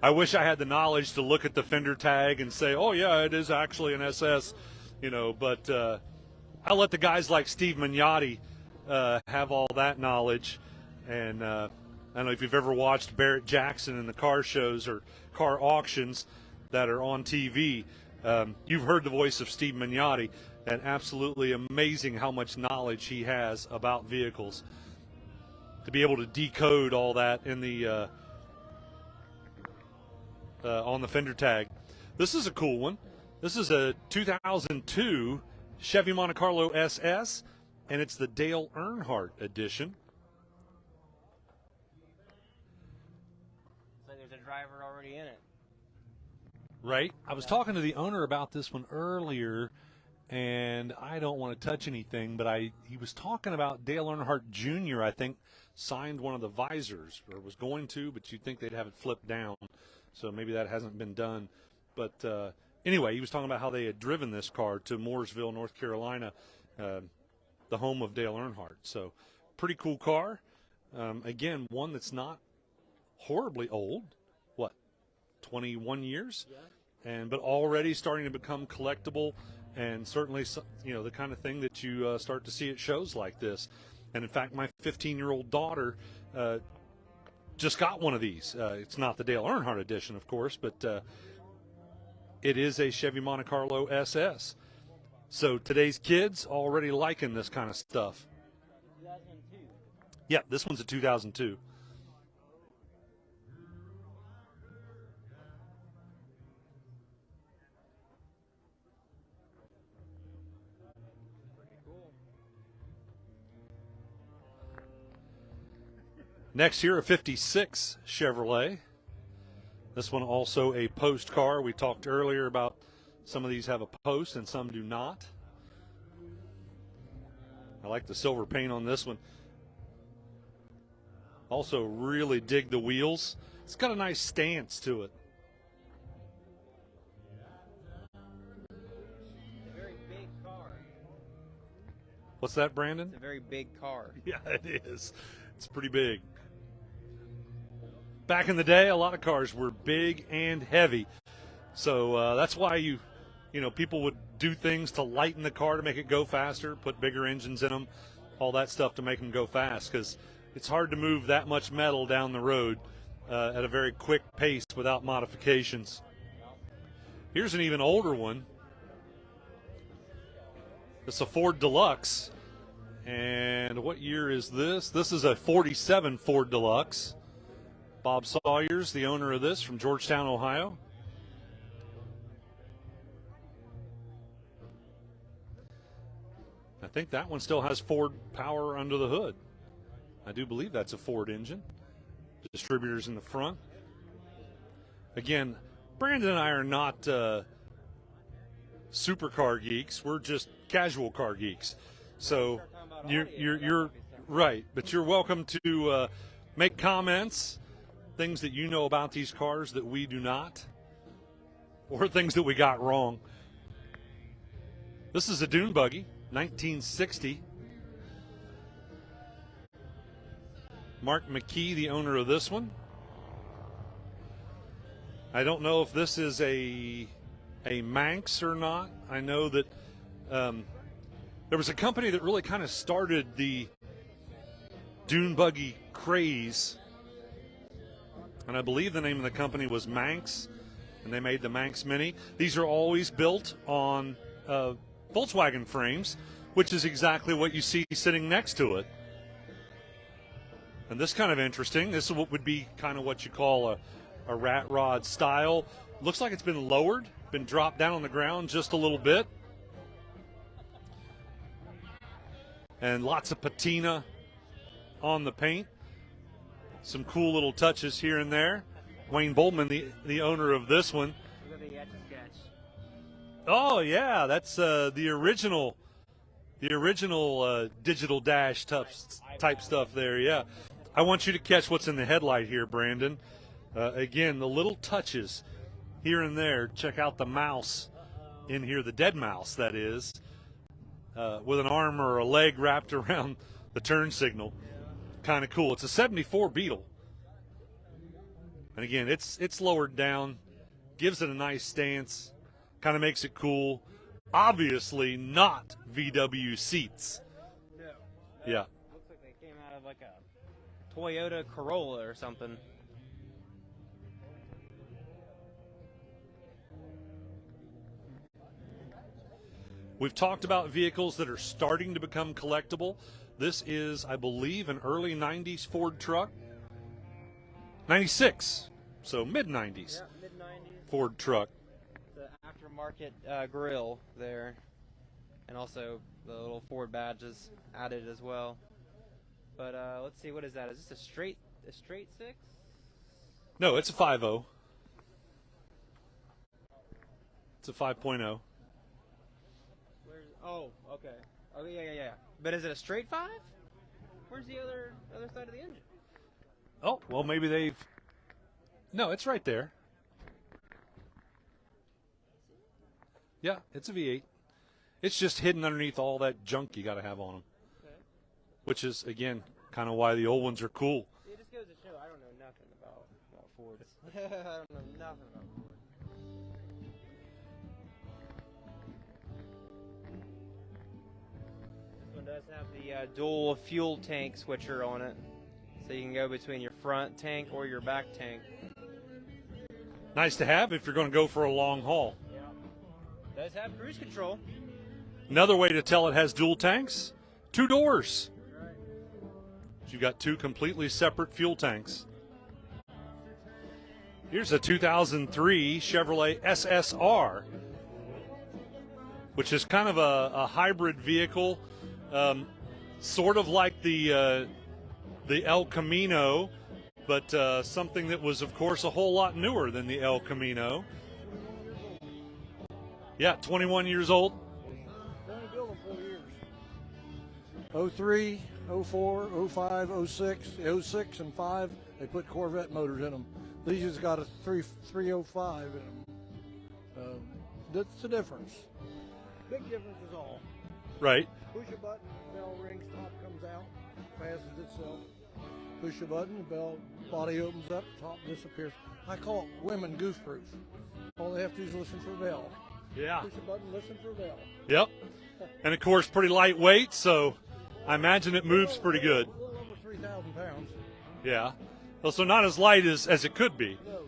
I wish I had the knowledge to look at the fender tag and say, oh, yeah, it is actually an SS, but I'll let the guys like Steve Mignotti have all that knowledge. And I don't know if you've ever watched Barrett Jackson in the car shows or car auctions that are on TV. You've heard the voice of Steve Mignotti, and absolutely amazing how much knowledge he has about vehicles. To be able to decode all that in the on the fender tag. This is a cool one. This is a 2002 Chevy Monte Carlo SS, and it's the Dale Earnhardt edition. So there's a driver already in it. Right. I was talking to the owner about this one earlier, and I don't want to touch anything, but he was talking about Dale Earnhardt Jr., I think, signed one of the visors, or was going to, but you'd think they'd have it flipped down. So maybe that hasn't been done. But anyway, he was talking about how they had driven this car to Mooresville, North Carolina, the home of Dale Earnhardt. So pretty cool car. Again, one that's not horribly old. What, 21 years? Yeah. But already starting to become collectible, and certainly, the kind of thing that you start to see at shows like this. And in fact, my 15-year-old daughter just got one of these. It's not the Dale Earnhardt edition, of course, but it is a Chevy Monte Carlo SS. So today's kids already liking this kind of stuff. 2002. Yeah, this one's a 2002. Next here, a 56 Chevrolet. This one also a post car. We talked earlier about some of these have a post and some do not. I like the silver paint on this one. Also really dig the wheels. It's got a nice stance to it. It's a very big car. What's that, Brandon? It's a very big car. Yeah, it is. It's pretty big. Back in the day, a lot of cars were big and heavy. So that's why people would do things to lighten the car to make it go faster, put bigger engines in them, all that stuff to make them go fast, because it's hard to move that much metal down the road at a very quick pace without modifications. Here's an even older one. It's a Ford Deluxe. And what year is this? This is a 47 Ford Deluxe. Bob Sawyer's the owner of this, from Georgetown, Ohio. I think that one still has Ford power under the hood. I do believe that's a Ford engine. Distributors in the front. Again, Brandon and I are not supercar geeks. We're just casual car geeks. So you're right, but you're welcome to make comments, things that you know about these cars that we do not, or things that we got wrong. This is a dune buggy, 1960. Mark McKee, the owner of this one. I don't know if this is a Manx or not. I know that there was a company that really kind of started the dune buggy craze, and I believe the name of the company was Manx, and they made the Manx Mini. These are always built on Volkswagen frames, which is exactly what you see sitting next to it. And this kind of interesting. This is what would be kind of what you call a rat rod style. Looks like it's been lowered, been dropped down on the ground just a little bit. And lots of patina on the paint. Some cool little touches here and there. Wayne Boldman, the owner of this one. Oh yeah, that's the original digital dash type stuff there. Yeah, I want you to catch what's in the headlight here, Brandon. Again, the little touches here and there. Check out the mouse in here, the dead mouse that is, with an arm or a leg wrapped around the turn signal. Kind of cool. It's a 74 Beetle. And again, it's lowered down, gives it a nice stance, kind of makes it cool. Obviously not VW seats. No. Yeah. Looks like they came out of like a Toyota Corolla or something. We've talked about vehicles that are starting to become collectible. This is, I believe, an early 90s Ford truck. 96, so mid-90s. Yeah, mid-90s. Ford truck. The aftermarket grill there, and also the little Ford badges added as well. But let's see, what is that? Is this a straight six? No, it's a 5.0. It's a 5.0. Oh, okay. Oh, yeah. But is it a straight 5? Where's the other side of the engine? Oh, well, maybe they've... No, it's right there. Yeah, it's a V8. It's just hidden underneath all that junk you got to have on them. Okay. Which is, again, kind of why the old ones are cool. It just goes to show I don't know nothing about Fords. I don't know nothing about Ford. This one does have the dual fuel tank switcher on it, so you can go between your front tank or your back tank. Nice to have if you're going to go for a long haul. Yeah. Does have cruise control. Another way to tell it has dual tanks, 2 doors. Right. You've got 2 completely separate fuel tanks. Here's a 2003 Chevrolet SSR, which is kind of a hybrid vehicle, sort of like the El Camino, but something that was, of course, a whole lot newer than the El Camino. Yeah, 21 years old. They only build them 4 years. 03, 04, 05, 06, 06 and 5, they put Corvette motors in them. These has got a 305 in them. That's the difference. Big difference is all. Right. Push a button, bell rings, top comes out, fastens itself. Push a button, the bell body opens up, top disappears. I call it women goof-proof. All they have to do is listen for a bell. Yeah. Push a button, listen for a bell. Yep. And, of course, pretty lightweight, so I imagine it moves pretty good. A little over 3,000 pounds. Yeah. Well, so not as light as it could be. No.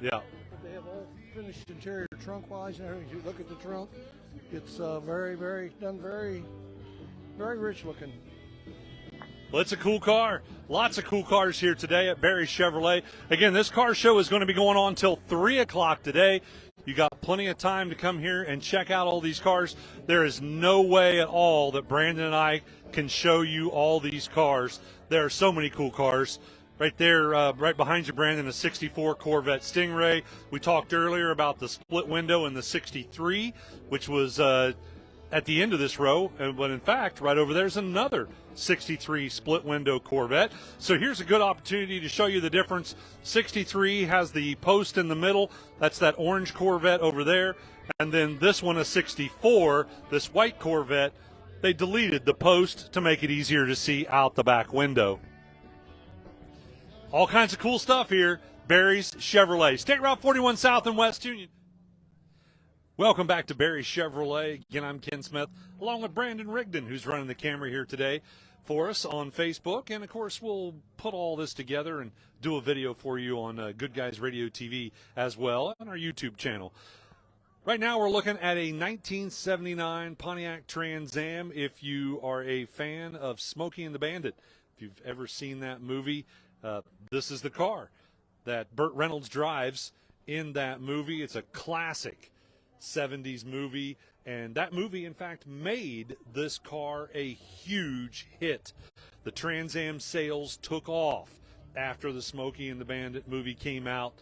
Yeah. But they have all finished interior trunk-wise and everything. You look at the trunk, it's very, very rich looking. Well, it's a cool car. Lots of cool cars here today at Barry Chevrolet. Again, this car show is going to be going on till 3 o'clock today. You got plenty of time to come here and check out all these cars. There is no way at all that Brandon and I can show you all these cars. There are so many cool cars. Right there, right behind you, Brandon, a 64 Corvette Stingray. We talked earlier about the split window in the 63, which was at the end of this row. But in fact, right over there's another 63 split window Corvette. So here's a good opportunity to show you the difference. 63 has the post in the middle. That's that orange Corvette over there. And then this one, a 64, this white Corvette, they deleted the post to make it easier to see out the back window. All kinds of cool stuff here. Barry's Chevrolet. State Route 41 South and West Union. Welcome back to Barry's Chevrolet. Again, I'm Ken Smith, along with Brandon Rigdon, who's running the camera here today for us on Facebook. And, of course, we'll put all this together and do a video for you on Good Guys Radio TV as well on our YouTube channel. Right now we're looking at a 1979 Pontiac Trans Am. If you are a fan of Smokey and the Bandit, if you've ever seen that movie, this is the car that Burt Reynolds drives in that movie. It's a classic 70s movie, and that movie, in fact, made this car a huge hit. The Trans Am sales took off after the Smokey and the Bandit movie came out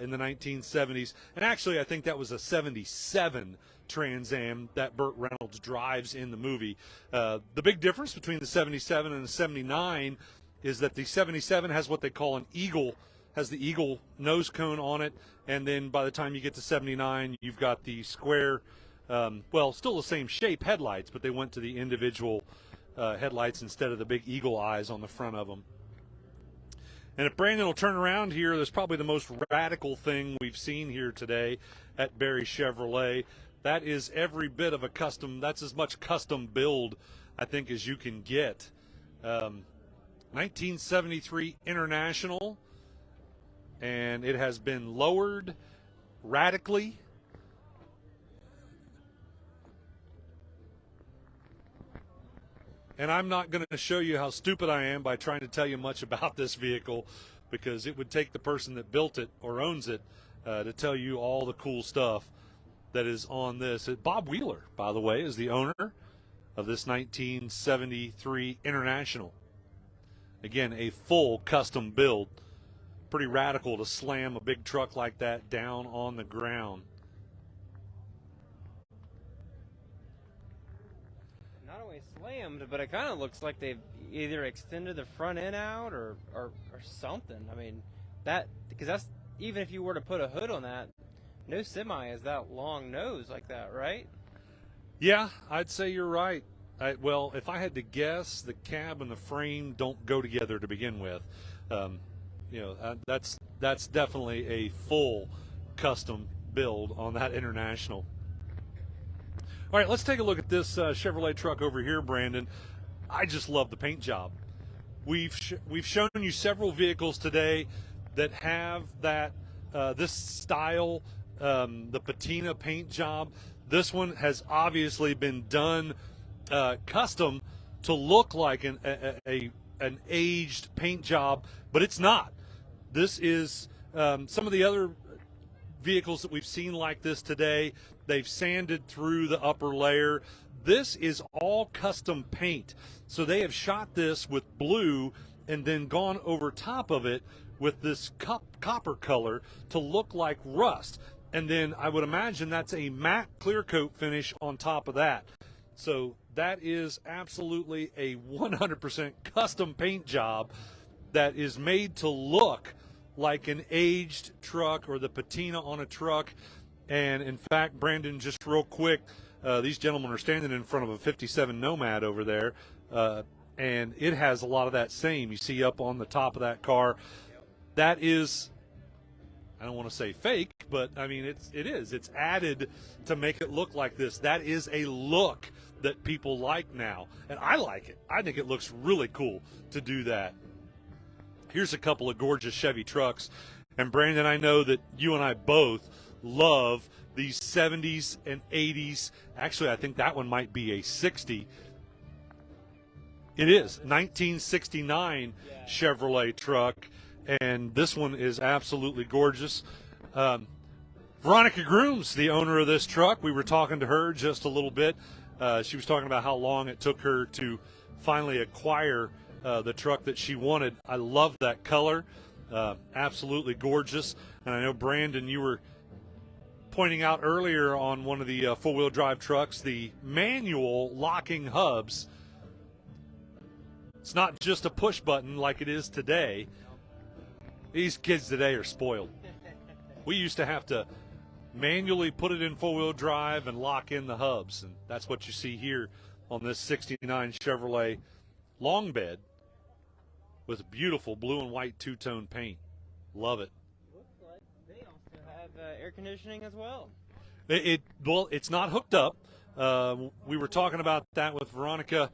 in the 1970s. And actually, I think that was a 77 Trans Am that Burt Reynolds drives in the movie. The big difference between the 77 and the 79 is that the 77 has what they call an eagle, has the eagle nose cone on it, and then by the time you get to 79, you've got the square, still the same shape headlights, but they went to the individual headlights instead of the big eagle eyes on the front of them. And if Brandon will turn around here, there's probably the most radical thing we've seen here today at Barry Chevrolet. That is every bit of a custom, that's as much custom build, I think, as you can get. 1973 International, and it has been lowered radically. And I'm not going to show you how stupid I am by trying to tell you much about this vehicle, because it would take the person that built it or owns it to tell you all the cool stuff that is on this. Bob Wheeler, by the way, is the owner of this 1973 International. Again, a full custom build. Pretty radical to slam a big truck like that down on the ground. Not only slammed, but it kind of looks like they've either extended the front end out or something. I mean, because that's, even if you were to put a hood on that, no semi has that long nose like that, right? Yeah, I'd say you're right. Well, if I had to guess, the cab and the frame don't go together to begin with. That's definitely a full custom build on that International. All right, let's take a look at this Chevrolet truck over here, Brandon. I just love the paint job. We've shown you several vehicles today that have that this style, the patina paint job. This one has obviously been done custom to look like an aged paint job, but it's not. This is some of the other vehicles that we've seen like this today. They've sanded through the upper layer. This is all custom paint. So they have shot this with blue and then gone over top of it with this copper color to look like rust. And then I would imagine that's a matte clear coat finish on top of that. So that is absolutely a 100% custom paint job that is made to look like an aged truck or the patina on a truck. And in fact, Brandon, just real quick, these gentlemen are standing in front of a 57 Nomad over there, and it has a lot of that same. You see up on the top of that car. That is, I don't want to say fake, but I mean it is. It's added to make it look like this. That is a look that people like now, and I like it. I think it looks really cool to do that. Here's a couple of gorgeous Chevy trucks, and Brandon, I know that you and I both love these 70s and 80s. Actually, I think that one might be a 60. It is 1969 Chevrolet truck, and this one is absolutely gorgeous. Veronica Grooms, the owner of this truck, we were talking to her just a little bit. She was talking about how long it took her to finally acquire the truck that she wanted. I love that color. Absolutely gorgeous. And I know, Brandon, you were pointing out earlier on one of the four-wheel drive trucks, the manual locking hubs. It's not just a push button like it is today. These kids today are spoiled. We used to have to manually put it in four-wheel drive and lock in the hubs, and that's what you see here on this 69 Chevrolet long bed with beautiful blue and white two-tone paint. Love it. Looks like they also have air conditioning as well. Well, it's not hooked up. We were talking about that with Veronica.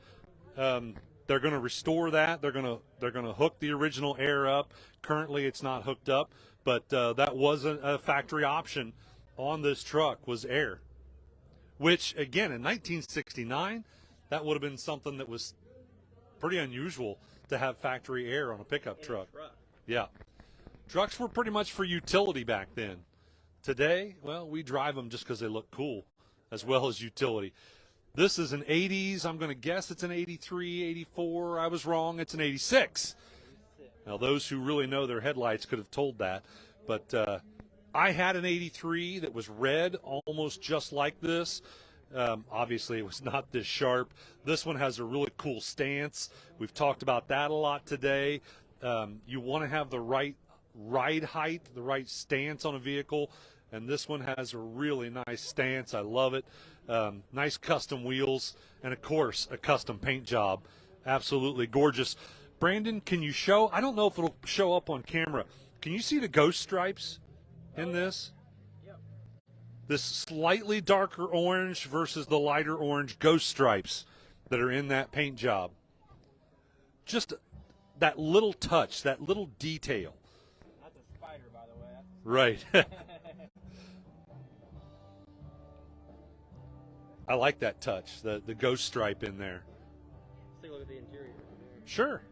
They're going to restore that. They're going to hook the original air up. Currently, it's not hooked up, but that was a factory option on this truck, was air. Which, again, in 1969, that would have been something that was pretty unusual to have factory air on a pickup truck. Yeah. Trucks were pretty much for utility back then. Today, well, we drive them just because they look cool as well as utility. This is an 80s. I'm going to guess it's an 83, 84. I was wrong. It's an 86. Now, those who really know their headlights could have told that. But I had an 83 that was red, almost just like this. Obviously, it was not this sharp. This one has a really cool stance. We've talked about that a lot today. You want to have the right ride height, the right stance on a vehicle, and this one has a really nice stance. I love it. Nice custom wheels, and, of course, a custom paint job. Absolutely gorgeous. Brandon, can you show? I don't know if it'll show up on camera. Can you see the ghost stripes in this? This slightly darker orange versus the lighter orange ghost stripes that are in that paint job. Just that little touch, that little detail. That's a spider, by the way. Right. I like that touch, the ghost stripe in there. Let's take a look at the interior. Sure.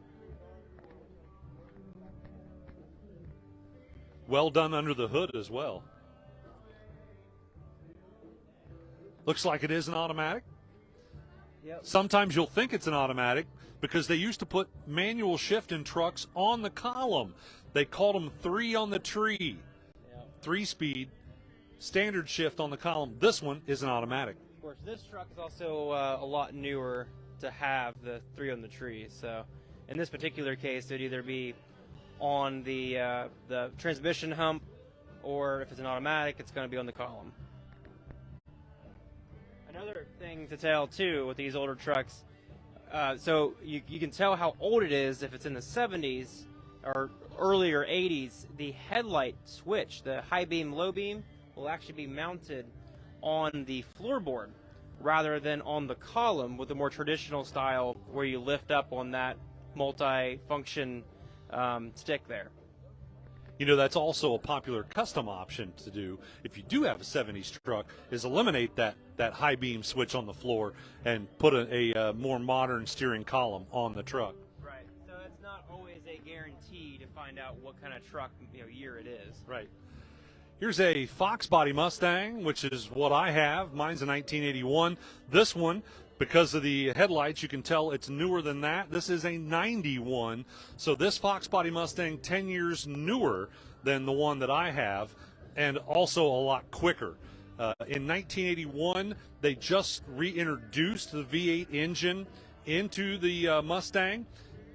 Well done under the hood as well. Looks like it is an automatic. Yep. Sometimes you'll think it's an automatic because they used to put manual shift in trucks on the column. They called them 3 on the tree. Yep. 3-speed, standard shift on the column. This one is an automatic. Of course, this truck is also a lot newer to have the 3 on the tree. So in this particular case, it'd either be on the transmission hump, or if it's an automatic, it's going to be on the column. Another thing to tell, too, with these older trucks, so you can tell how old it is if it's in the 70s or earlier 80s. The headlight switch, the high beam, low beam, will actually be mounted on the floorboard rather than on the column with the more traditional style where you lift up on that multi-function stick there. You know, that's also a popular custom option to do if you do have a 70s truck, is eliminate that high beam switch on the floor and put a more modern steering column on the truck. Right. So it's not always a guarantee to find out what kind of truck, year it is. Right. Here's a Fox body Mustang, which is what I have. Mine's a 1981. This one, because of the headlights, you can tell it's newer than that. This is a 91. So this Fox body Mustang, 10 years newer than the one that I have, and also a lot quicker. In 1981, they just reintroduced the V8 engine into the Mustang.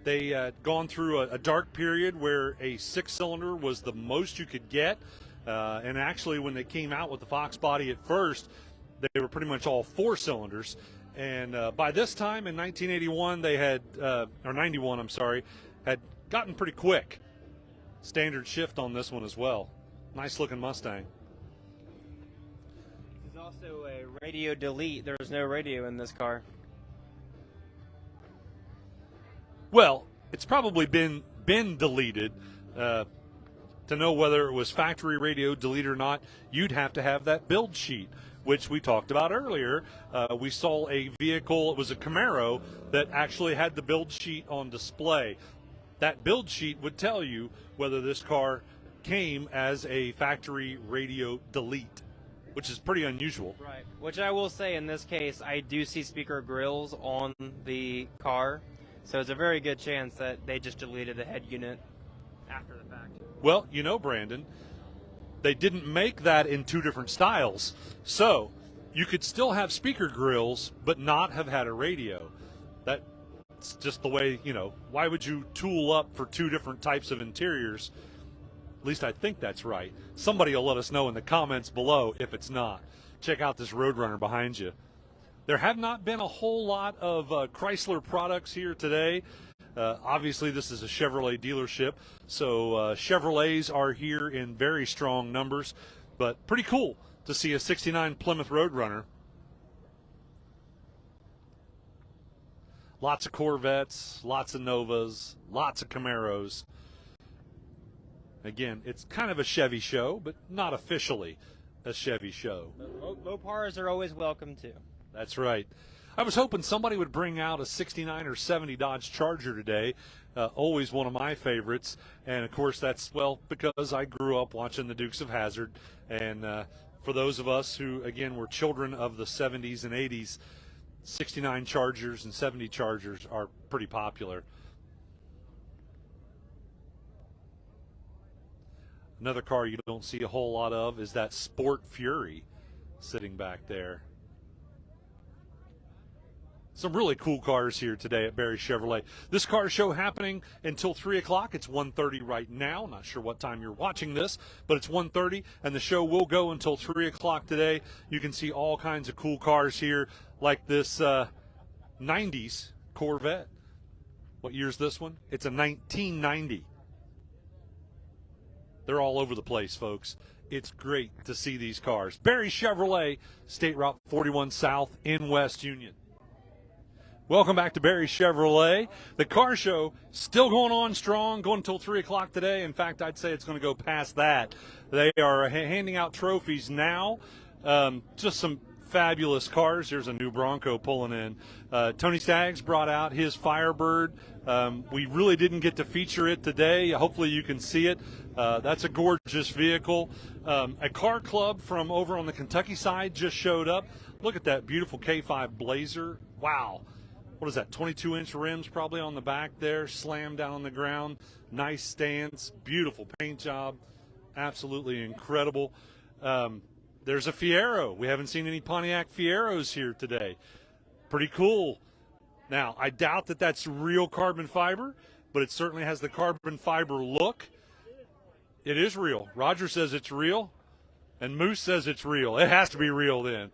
They had gone through a dark period where a 6-cylinder was the most you could get. And actually, when they came out with the Fox body at first, they were pretty much all 4-cylinders. And by this time in 1981, they had, or 91, I'm sorry, had gotten pretty quick. Standard shift on this one as well. Nice looking Mustang. There's also a radio delete. There's no radio in this car. Well, it's probably been deleted. To know whether it was factory radio delete or not, you'd have to have that build sheet, which we talked about earlier. We saw a vehicle, it was a Camaro, that actually had the build sheet on display. That build sheet would tell you whether this car came as a factory radio delete, which is pretty unusual. Right. Which I will say, in this case, I do see speaker grills on the car, so it's a very good chance that they just deleted the head unit after the fact. Well, you know, Brandon, they didn't make that in 2 different styles. So you could still have speaker grills, but not have had a radio. That's just the way, why would you tool up for 2 different types of interiors? At least I think that's right. Somebody will let us know in the comments below if it's not. Check out this Roadrunner behind you. There have not been a whole lot of Chrysler products here today. Obviously, this is a Chevrolet dealership, so Chevrolets are here in very strong numbers, but pretty cool to see a 69 Plymouth Roadrunner. Lots of Corvettes, lots of Novas, lots of Camaros. Again, it's kind of a Chevy show, but not officially a Chevy show. Mopars are always welcome, too. That's right. I was hoping somebody would bring out a 69 or 70 Dodge Charger today. Always one of my favorites. And, of course, that's, because I grew up watching the Dukes of Hazzard. And for those of us who, again, were children of the 70s and 80s, 69 Chargers and 70 Chargers are pretty popular. Another car you don't see a whole lot of is that Sport Fury sitting back there. Some really cool cars here today at Barry Chevrolet. This car show happening until 3 o'clock. It's 1:30 right now. Not sure what time you're watching this, but it's 1:30, and the show will go until 3 o'clock today. You can see all kinds of cool cars here, like this 90s Corvette. What year's this one? It's a 1990. They're all over the place, folks. It's great to see these cars. Barry Chevrolet, State Route 41 South in West Union. Welcome back to Barry Chevrolet. The car show still going on strong, going until 3 o'clock today. In fact, I'd say it's going to go past that. They are handing out trophies now. Just some fabulous cars. There's a new Bronco pulling in. Tony Staggs brought out his Firebird. We really didn't get to feature it today. Hopefully you can see it. That's a gorgeous vehicle. A car club from over on the Kentucky side just showed up. Look at that beautiful K5 Blazer. Wow. What is that, 22-inch rims probably on the back there, slammed down on the ground. Nice stance, beautiful paint job, absolutely incredible. There's a Fiero. We haven't seen any Pontiac Fieros here today. Pretty cool. Now, I doubt that that's real carbon fiber, but it certainly has the carbon fiber look. It is real. Roger says it's real, and Moose says it's real. It has to be real then.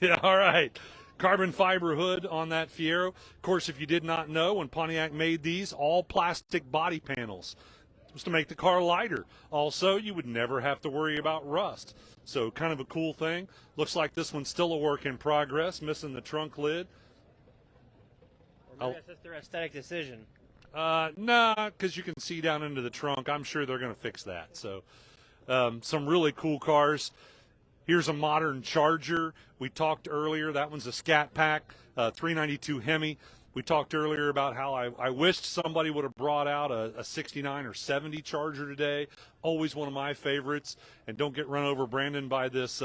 Yeah, all right. Carbon fiber hood on that Fiero. Of course, if you did not know, when Pontiac made these, all plastic body panels. It was to make the car lighter. Also, you would never have to worry about rust. So kind of a cool thing. Looks like this one's still a work in progress, missing the trunk lid. Or maybe that's just their aesthetic decision. No, because you can see down into the trunk. I'm sure they're going to fix that. So some really cool cars. Here's a modern Charger. We talked earlier. That one's a Scat Pack, 392 Hemi. We talked earlier about how I wished somebody would have brought out a 69 or 70 Charger today. Always one of my favorites. And don't get run over, Brandon, by this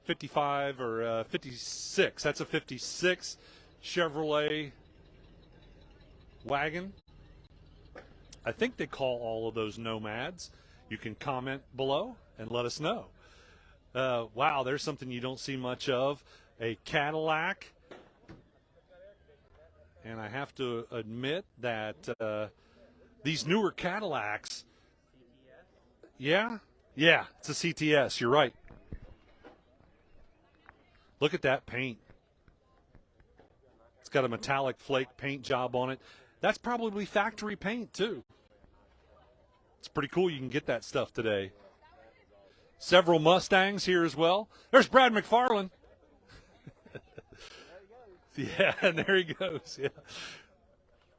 55 or 56. That's a 56 Chevrolet wagon. I think they call all of those Nomads. You can comment below and let us know. Wow, there's something you don't see much of. A Cadillac. And I have to admit that these newer Cadillacs. Yeah, it's a CTS. You're right. Look at that paint. It's got a metallic flake paint job on it. That's probably factory paint, too. It's pretty cool you can get that stuff today. Several Mustangs here as well. There's Brad McFarland. Yeah, and there he goes. Yeah.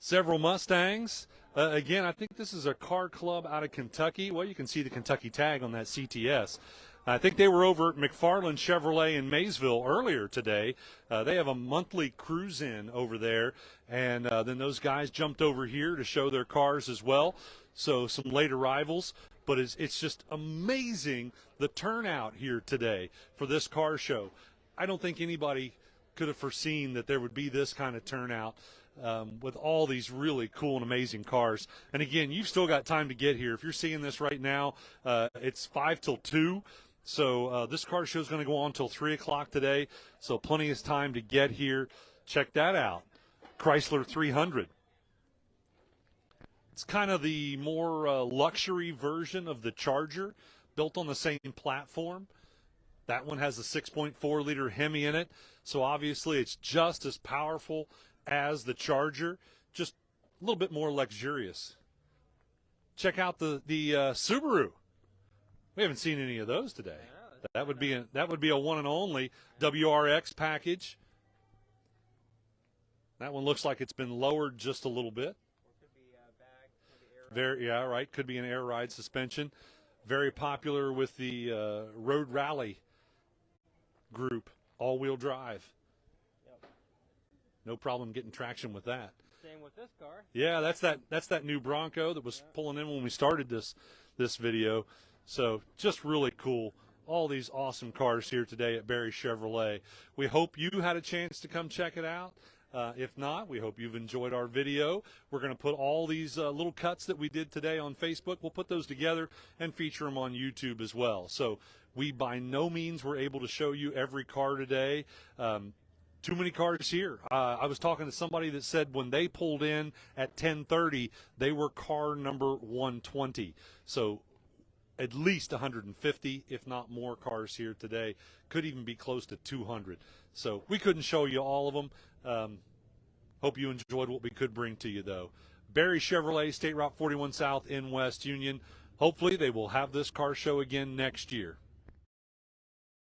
Several Mustangs. Again, I think this is a car club out of Kentucky. Well, you can see the Kentucky tag on that CTS. I think they were over at McFarland Chevrolet in Maysville earlier today. They have a monthly cruise-in over there, and then those guys jumped over here to show their cars as well. So some late arrivals, but it's just amazing the turnout here today for this car show. I don't think anybody could have foreseen that there would be this kind of turnout with all these really cool and amazing cars. And again, you've still got time to get here. If you're seeing this right now, it's 5 till 2. So this car show is going to go on until 3 o'clock today. So plenty of time to get here. Check that out. Chrysler 300. It's kind of the more luxury version of the Charger, built on the same platform. That one has a 6.4-liter Hemi in it, so obviously it's just as powerful as the Charger, just a little bit more luxurious. Check out the Subaru. We haven't seen any of those today. That would be a one and only WRX package. That one looks like it's been lowered just a little bit. Could be an air ride suspension. Very popular with the road rally group, all-wheel drive. Yep. No problem getting traction with that. Same with this car. Yeah, that's that new Bronco that was pulling in when we started this video. So just really cool. All these awesome cars here today at Barry Chevrolet. We hope you had a chance to come check it out. If not, we hope you've enjoyed our video. We're going to put all these little cuts that we did today on Facebook. We'll put those together and feature them on YouTube as well. So we by no means were able to show you every car today. Too many cars here. I was talking to somebody that said when they pulled in at 10:30, they were car number 120. So at least 150, if not more, cars here today. Could even be close to 200. So we couldn't show you all of them. Hope you enjoyed what we could bring to you, though. Barry Chevrolet, State Route 41 South in West Union. Hopefully they will have this car show again next year.